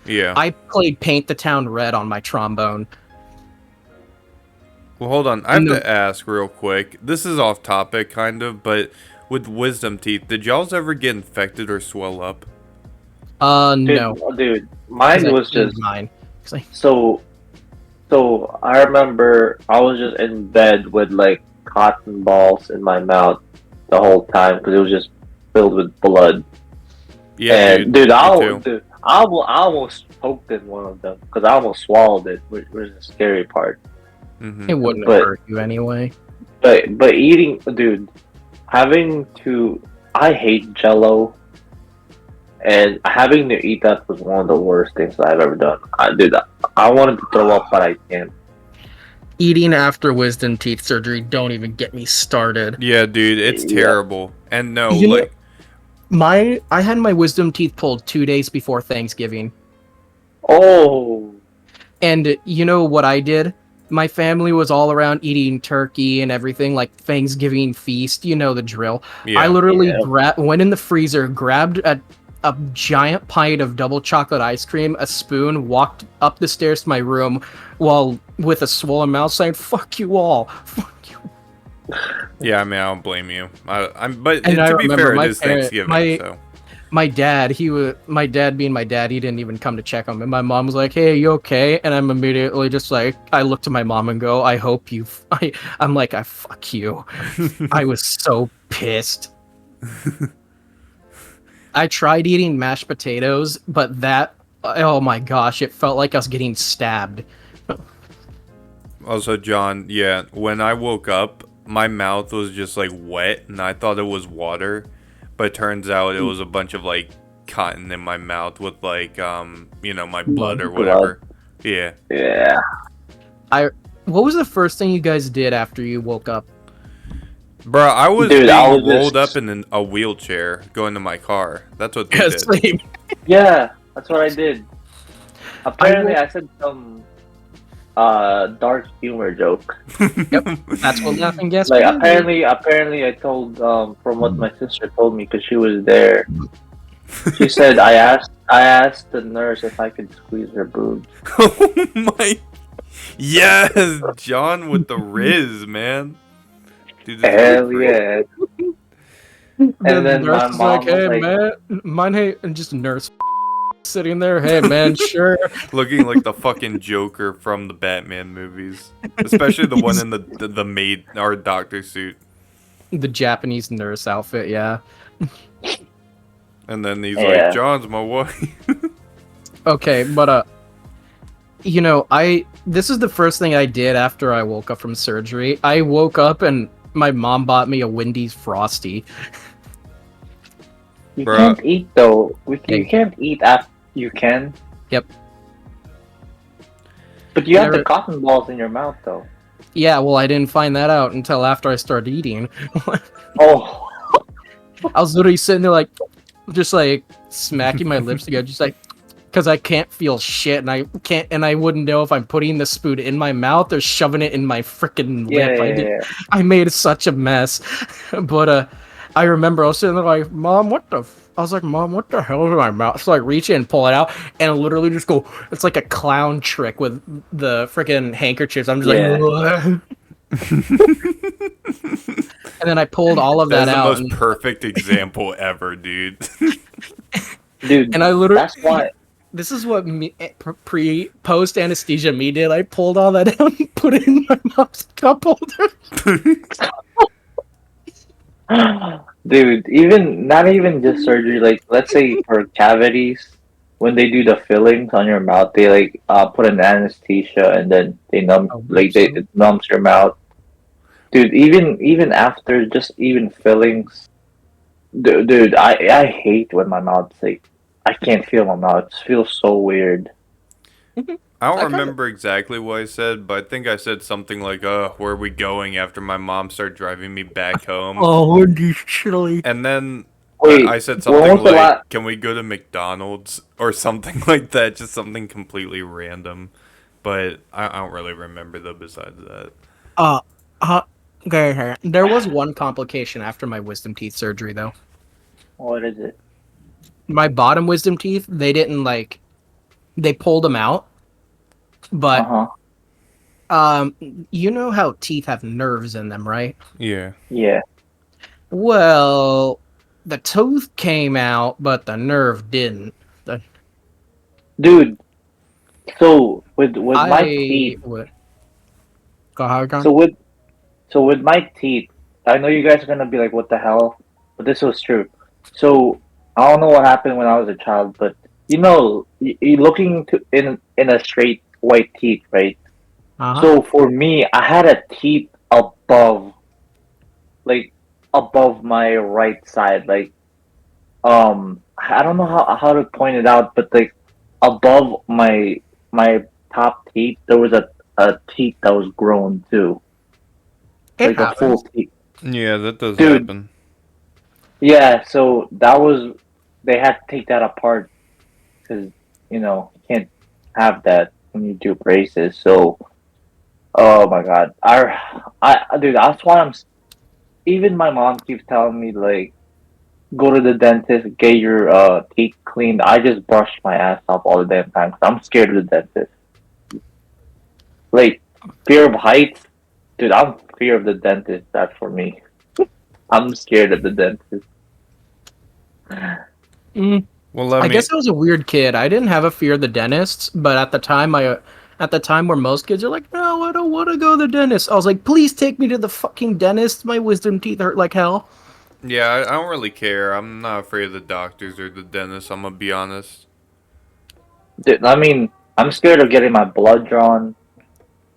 Yeah. I played "Paint the Town Red" on my trombone. Well, hold on. I have No. to ask real quick. This is off topic, kind of, but with wisdom teeth, did y'all's ever get infected or swell up? No. Dude, mine 'Cause I was cleaned just mine. 'Cause I- so I remember I was just in bed with like cotton balls in my mouth the whole time because it was just filled with blood. Yeah, and dude. I almost poked in one of them because I almost swallowed it, which was the scary part. Mm-hmm. It wouldn't But- hurt you anyway. But eating, dude, I hate Jello, and having to eat that was one of the worst things that I've ever done. I wanted to throw up, but I can't. Eating after wisdom teeth surgery, don't even get me started. Yeah, dude, it's Yeah. terrible. And no, You know- like, I had my wisdom teeth pulled 2 days before Thanksgiving. Oh, And you know what I did? My family was all around eating turkey and everything, like Thanksgiving feast, you know the drill. yeah. I literally Yeah. went in the freezer, grabbed a giant pint of double chocolate ice cream, a spoon, walked up the stairs to my room while with a swollen mouth saying, "Fuck you all. Fuck you." Yeah, I mean, I don't blame you. But And I to be remember fair, my it is parent- Thanksgiving, so. My dad being my dad, he didn't even come to check on me. My mom was like, "Hey, are you okay?" And I'm immediately just like, I look to my mom and go, "I hope you." I'm like, "I fuck you." I was so pissed. I tried eating mashed potatoes, but oh my gosh, it felt like I was getting stabbed. Also, John, yeah, when I woke up, my mouth was just like wet, and I thought it was water, but it turns out it was a bunch of like cotton in my mouth with like my blood or whatever. Yeah. yeah. What was the first thing you guys did after you woke up? Bro, I was Dude, I being was rolled just- up in a wheelchair going to my car. That's what they did. Sleep. Yeah, that's what I did. Apparently, I said some dark humor joke. That's what laughing gas. Like means. apparently, I told from what my sister told me because she was there. She said I asked the nurse if I could squeeze her boobs. Oh my. Yes, John with the Riz, man. Dude, this is Hell great. yeah! The then nurse my is mom like, "Hey was like, man, mine hey," and just a nurse sitting there. Hey man, sure. Looking like the fucking Joker from the Batman movies, especially the one in the maid or doctor suit. The Japanese nurse outfit, yeah. And then he's Yeah. like, "John's my wife." Okay, but you know, this is the first thing I did after I woke up from surgery. I woke up and my mom bought me a Wendy's Frosty. you Bruh. can't eat though. You Yeah. can't eat after you can. Yep. But you have Never- the cotton balls in your mouth though. Yeah, well, I didn't find that out until after I started eating. Oh. I was literally sitting there like, just like smacking my lips together, just like, because I can't feel shit, and I wouldn't know if I'm putting the spoon in my mouth or shoving it in my freaking lip. Yeah. I made such a mess. But I remember I was sitting there like, Mom, I was like, Mom, what the hell is in my mouth? So I reach in and pull it out, and literally just go. It's like a clown trick with the freaking handkerchiefs. I'm just like, and then I pulled all of that That's the out. most perfect example ever, dude. Dude, And I literally. that's why. This is what post anesthesia me did. I pulled all that out and put it in my mom's cup holder. Dude, not even just surgery, like let's say for cavities, when they do the fillings on your mouth, they like put an anesthesia and then they it numbs your mouth. Dude, even after just even fillings, dude, I hate when my mouth's like I can't feel my mouth. It feels so weird. I don't remember exactly what I said, but I think I said something like, where are we going after my mom started driving me back home? Oh, Wendy's chili. And then Wait, I said when something was the like, can we go to McDonald's? Or something like that, just something completely random. But I don't really remember though besides that. Okay. There was one complication after my wisdom teeth surgery, though. What is it? My bottom wisdom teeth, they didn't they pulled them out. But, you know how teeth have nerves in them, right? Yeah. Yeah. Well, the tooth came out, but the nerve didn't. Dude, with my teeth. Go ahead, John. So with my teeth, I know you guys are gonna be like, "What the hell?" But this was true. So I don't know what happened when I was a child, but you know, you looking in a straight white teeth, right? Uh-huh. So for me, I had a teeth above my right side, I don't know how to point it out, but like above my top teeth, there was a teeth that was grown too, It a full teeth. Yeah, that does Dude. happen. Yeah, so they had to take that apart because you can't have that when you do braces. So, oh my god, dude, that's why even my mom keeps telling me like, go to the dentist, get your teeth cleaned. I just brush my ass off all the damn time 'cause I'm scared of the dentist. Like fear of heights, dude. I'm fear of the dentist. That's for me. I'm scared of the dentist. Well, I guess I was a weird kid. I didn't have a fear of the dentists, but at the time where most kids are like, no, I don't want to go to the dentist. I was like, please take me to the fucking dentist. My wisdom teeth hurt like hell. Yeah, I don't really care. I'm not afraid of the doctors or the dentist, I'm gonna be honest. Dude, I mean, I'm scared of getting my blood drawn,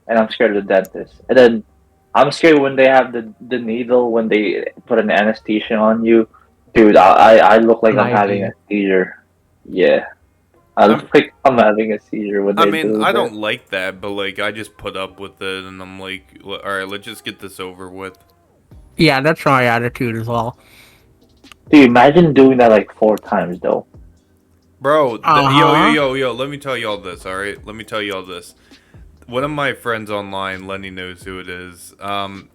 and I'm scared of the dentist. And then I'm scared when they have the needle when they put an anesthesia on you. Dude, I look like I'm having a seizure. Yeah. I look like I'm having a seizure when they do I that. don't like that, but like I just put up with it, and I'm like, all right, let's just get this over with. Yeah, that's my attitude as well. Dude, imagine doing that like 4 times though. Bro, yo, let me tell you all this, all right? Let me tell you all this. one of my friends online, Lenny knows who it is.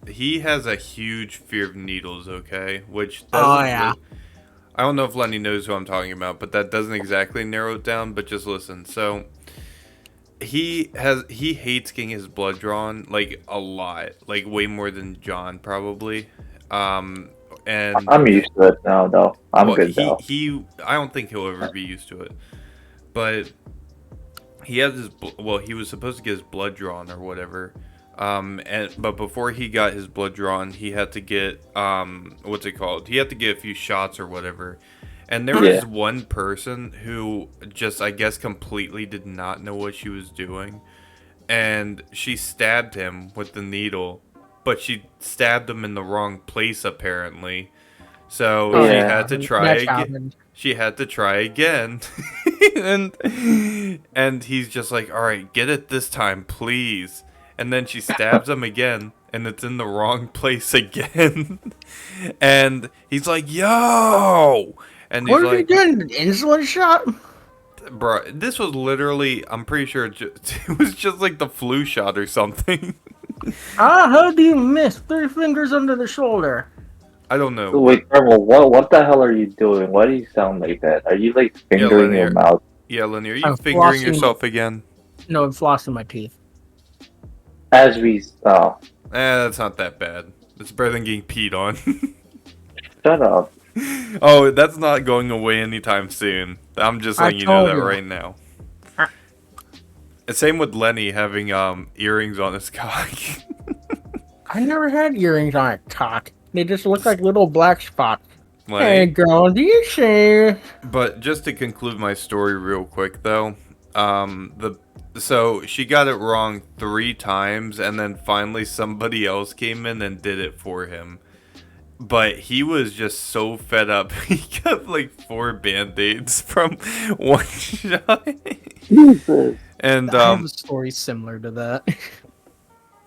He has a huge fear of needles. Okay, which doesn't. I don't know if Lenny knows who I'm talking about, but that doesn't exactly narrow it down. But just listen. So he hates getting his blood drawn like a lot, like way more than John probably. And I'm used to it now, though. I'm good now. I don't think he'll ever be used to it, but he has he was supposed to get his blood drawn or whatever. But before he got his blood drawn, he had to get what's it called? He had to get a few shots or whatever. And there was one person who just, I guess, completely did not know what she was doing, and she stabbed him with the needle, but she stabbed him in the wrong place apparently. So she had to try again. She had to try again, and he's just like, "All right, get it this time, please." And then she stabs him again, and it's in the wrong place again. And he's like, "Yo!" And he's what are you doing? An insulin shot? Bro, this was literally, I'm pretty sure it was just like the flu shot or something. How do you miss? 3 fingers under the shoulder. I don't know. Wait, Thermal, what the hell are you doing? Why do you sound like that? Are you like fingering your mouth? Yeah, Lenny, are you I'm fingering yourself again? No, I'm flossing my teeth. As we That's not that bad. It's better than getting peed on. Shut up. Oh, that's not going away anytime soon. I'm just letting you know that right now. Same with Lenny having earrings on his cock. I never had earrings on a cock. They just look like little black spots. Lenny. Hey, girl, do you see? But just to conclude my story real quick, though, so she got it wrong 3 times, and then finally somebody else came in and did it for him. But he was just so fed up. He got like 4 band-aids from one shot. Jesus. And I have a story similar to that.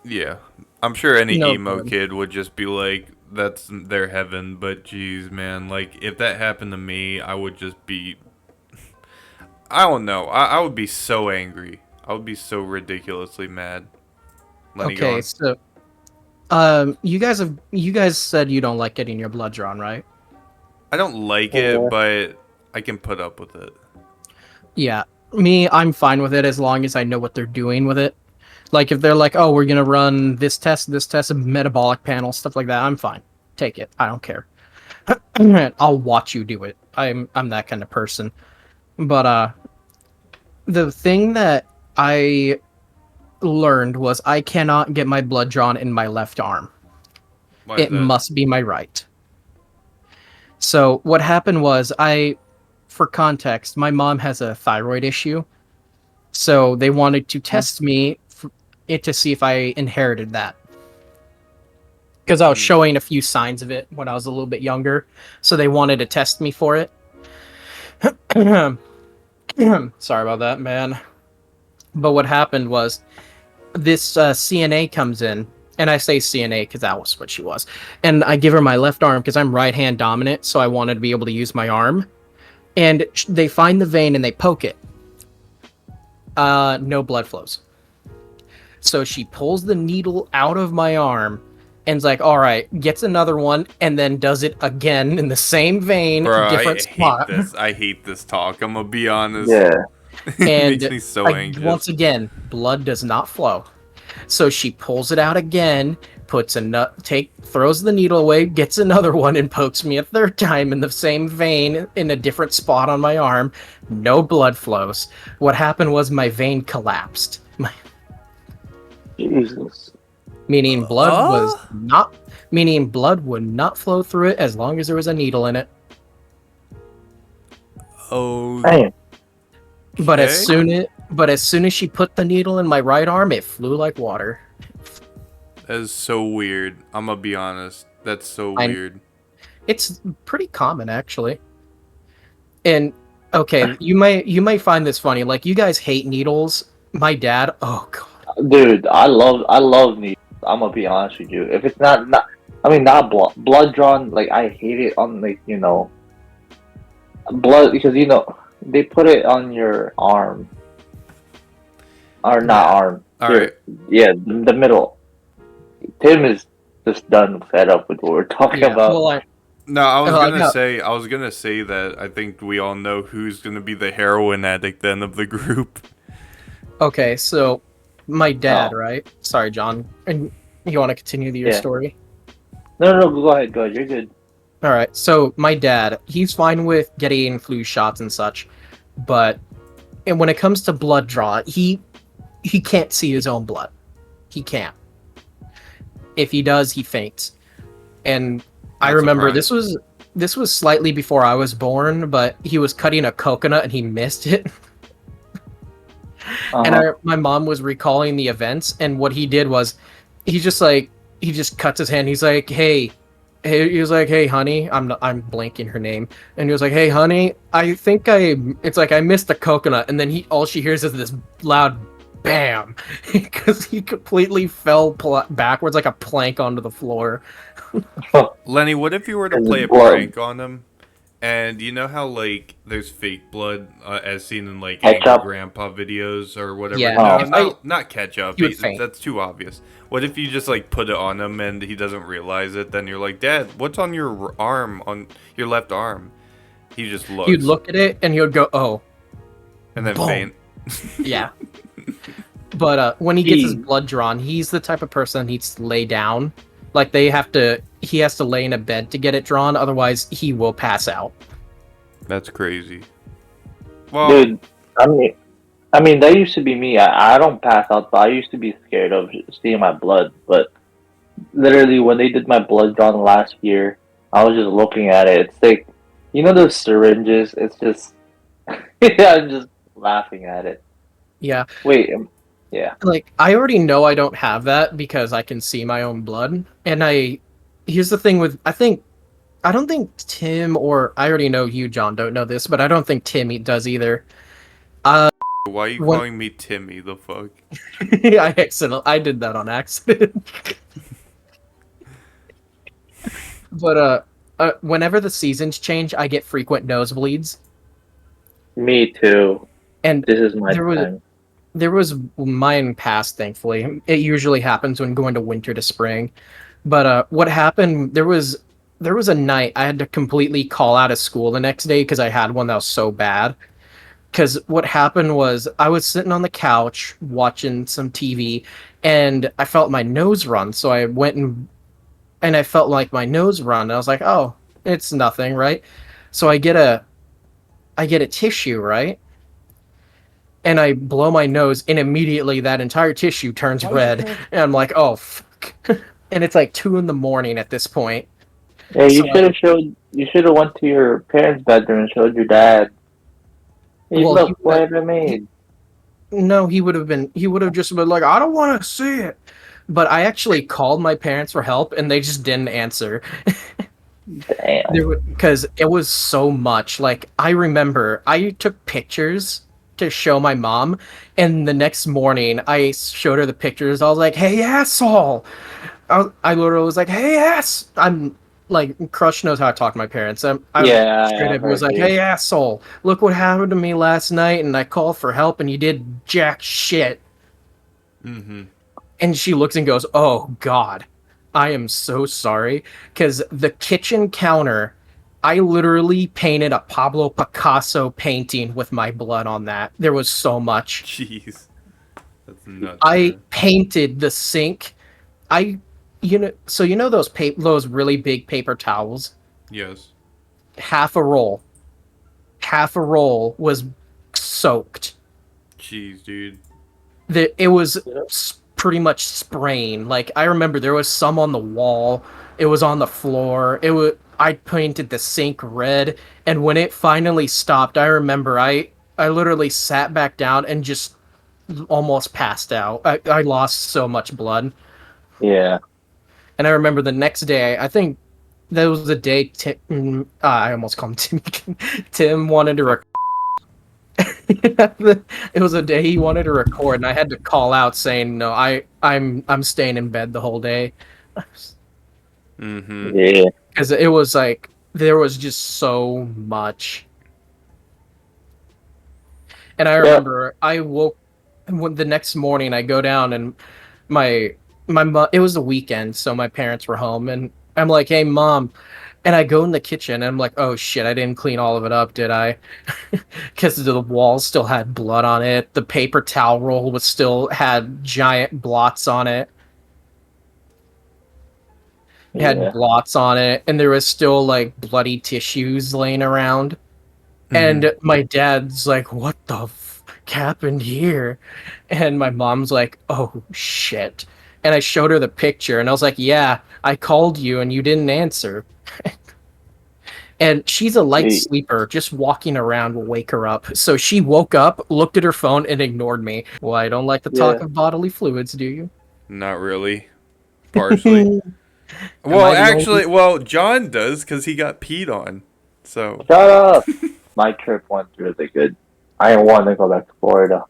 yeah, I'm sure any emo kid would just be like, that's their heaven. But geez, man, like if that happened to me, I would just be, I don't know, I would be so angry. I would be so ridiculously mad. Lenny, okay, so you guys said you don't like getting your blood drawn, right? I don't like it, but I can put up with it. Yeah, me, I'm fine with it as long as I know what they're doing with it. Like if they're like, oh, we're gonna run this test, a metabolic panel, stuff like that, I'm fine. Take it. I don't care. I'll watch you do it. I'm that kind of person. But the thing that I learned was I cannot get my blood drawn in my left arm. It must be my right. So what happened was for context, my mom has a thyroid issue. So they wanted to test me to see if I inherited that. Because I was showing a few signs of it when I was a little bit younger. So they wanted to test me for it. Sorry about that, man. But what happened was this CNA comes in, and I say CNA because that was what she was. And I give her my left arm because I'm right hand dominant, so I wanted to be able to use my arm. And they find the vein and they poke it. No blood flows. So she pulls the needle out of my arm and's like, all right, gets another one, and then does it again in the same vein, different spot. I hate this talk. I'm gonna be honest. Yeah. It makes me so angry. Once again, blood does not flow. So she pulls it out again, throws the needle away, gets another one, and pokes me a 3rd time in the same vein in a different spot on my arm. No blood flows. What happened was my vein collapsed. Jesus. Meaning blood would not flow through it as long as there was a needle in it. Oh. Damn. But as soon as she put the needle in my right arm, it flew like water. That is so weird. I'm gonna be honest. That's so weird. It's pretty common, actually. And okay, you might find this funny. Like, you guys hate needles. My dad, oh god. Dude, I love needles. I'm gonna be honest with you. If it's not blood drawn, like I hate it on, like, blood, because they put it on your arm. Or not arm. All right. Yeah, the middle. Tim is just done, fed up with what we're talking Yeah. about. Well, No, I was I gonna got say, that I think we all know who's gonna be the heroin addict then of the group. okay. So my dad, Oh, right? Sorry, John. And you want to continue your yeah. story? No, go ahead, go ahead. You're good. All right. So my dad, he's fine with getting flu shots and such, but and when it comes to blood draw, he can't see his own blood. He can't. If he does, he faints. And I Not remember surprised. this was slightly before I was born, but he was cutting a coconut and he missed it. And Uh-huh. my mom was recalling the events, and what he did was he just like he just cuts his hand. He's like, hey, he was like, hey, honey, I'm blanking her name, and he was like, hey, honey, I think it's like I missed the coconut, and then all she hears is this loud bam, because he completely fell backwards like a plank onto the floor. Lenny, what if you were to His play a blood. prank on him? And you know how like there's fake blood as seen in like Ketchup. angry grandpa videos or whatever. Yeah, No, not ketchup. He would faint. That's too obvious. What if you just like put it on him and he doesn't realize it? Then you're like, Dad, what's on your arm, on your left arm? He just looks. He'd look at it and he would go, oh, and then boom. faint. Yeah. But when he gets his He- blood drawn, he's the type of person that needs to lay down. Like he has to lay in a bed to get it drawn, otherwise he will pass out. That's crazy. Well, Dude, I mean, that used to be me. I don't pass out, but I used to be scared of seeing my blood. But literally, when they did my blood drawn last year, I was just looking at it. It's like, you know, those syringes. It's just, yeah, I'm just laughing at it. Yeah. Wait, yeah. Like I already know I don't have that because I can see my own blood. And here's the thing with I don't think Tim, or I already know you, John, don't know this, but I don't think Tim does either. why are you when- calling me Timmy? The fuck? I did that on accident. But whenever the seasons change, I get frequent nosebleeds. Me too. And This is my there time. was mine passed, thankfully. It usually happens when going to winter to spring. But what happened, there was a night I had to completely call out of school the next day because I had one that was so bad. Because what happened was I was sitting on the couch watching some TV and I felt my nose run. So I went and I felt like my nose run. I was like, oh, it's nothing, right? So I get a tissue, right? And I blow my nose, and immediately that entire tissue turns red. And I'm like, oh, fuck. And it's like 2 a.m. at this point. Yeah, you So, should have showed. You should have went to your parents' bedroom and showed your dad. Hey, Well, look he what would- I made. No, he would have just been like, I don't want to see it. But I actually called my parents for help, and they just didn't answer. Damn. Because it was so much. Like, I remember I took pictures to show my mom, and the next morning I showed her the pictures. I was like, hey, asshole! I literally was like, hey, ass! I'm like, Crush knows how to talk to my parents. I Yeah, straight I up was heard like, you. hey, asshole! Look what happened to me last night, and I called for help, and you did jack shit. Mm-hmm. And she looks and goes, oh, God. I am so sorry. Because the kitchen counter, I literally painted a Pablo Picasso painting with my blood on that. There was so much. Jeez. That's nuts. I man. painted the sink. So you know those really big paper towels? Yes. Half a roll was soaked. Jeez, dude. It was pretty much spraying. Like I remember there was some on the wall. It was on the floor. I painted the sink red, and when it finally stopped, I remember I literally sat back down and just almost passed out. I lost so much blood. Yeah. And I remember the next day, I think that was the day I almost called him Tim. Tim wanted to it was a day he wanted to record, and I had to call out saying, "No, I'm staying in bed the whole day," Mm-hmm. Yeah. because it was like there was just so much. And I remember I woke And when the next morning I go down and it was the weekend, so my parents were home, and I'm like, "Hey, mom," and I go in the kitchen and I'm like, "Oh shit, I didn't clean all of it up, did I?" Because the walls still had blood on it. The paper towel roll was still had giant blots on it. It had Yeah. blots on it, and there was still like bloody tissues laying around. And my dad's like, "What the fuck happened here?" And my mom's like, "Oh shit." And I showed her the picture, and I was like, "Yeah, I called you, and you didn't answer." And she's a light Hey, sleeper. Just walking around will wake her up. So she woke up, looked at her phone, and ignored me. Well, I don't like to talk yeah. of bodily fluids, do you? Not really. Partially. Am Well, I the only? actually, well, John does because he got peed on. So, Shut up. My trip went really good. I want to go back to Florida.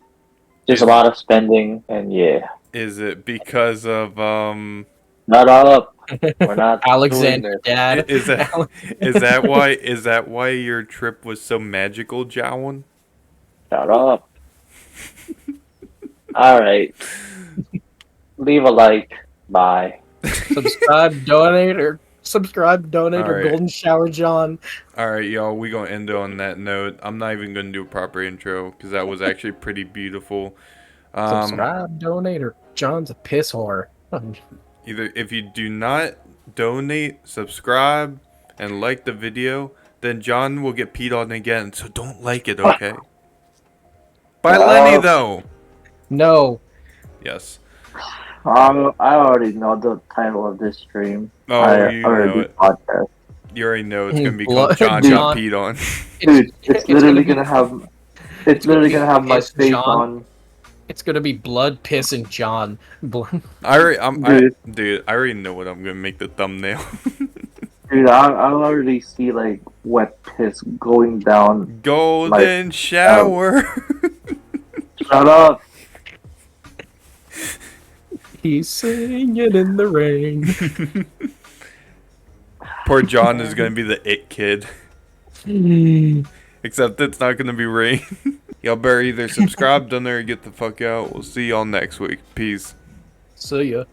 Just a lot of spending, and yeah. is it because of Shut up. We're not doing Alexander, this. Dad. is that is that why your trip was so magical, Jowan? Shut up. All right. Leave a like. Bye. Subscribe, donate, All or right. golden shower, John. All right, y'all. We gonna end it on that note. I'm not even gonna do a proper intro because that was actually pretty beautiful. Subscribe, donate, or John's a piss whore. Either if you do not donate, subscribe, and like the video, then John will get peed on again. So don't like it, okay? By Lenny though. No. Yes. I already know the title of this stream. Oh, I you already know it. podcast. You already know it's gonna be Blood- called John Dude. got peed on. Dude, it's literally be- gonna have. It's literally gonna have my piss, face John. on. It's gonna be blood, piss, and John. Dude, I already know what I'm gonna make the thumbnail. Dude, I already see like wet piss going down. Golden shower. Shut up. He's singing in the rain. Poor John is gonna be the it kid. Except it's not gonna be rain. Y'all better either subscribe, donate, or get the fuck out. We'll see y'all next week. Peace. See ya.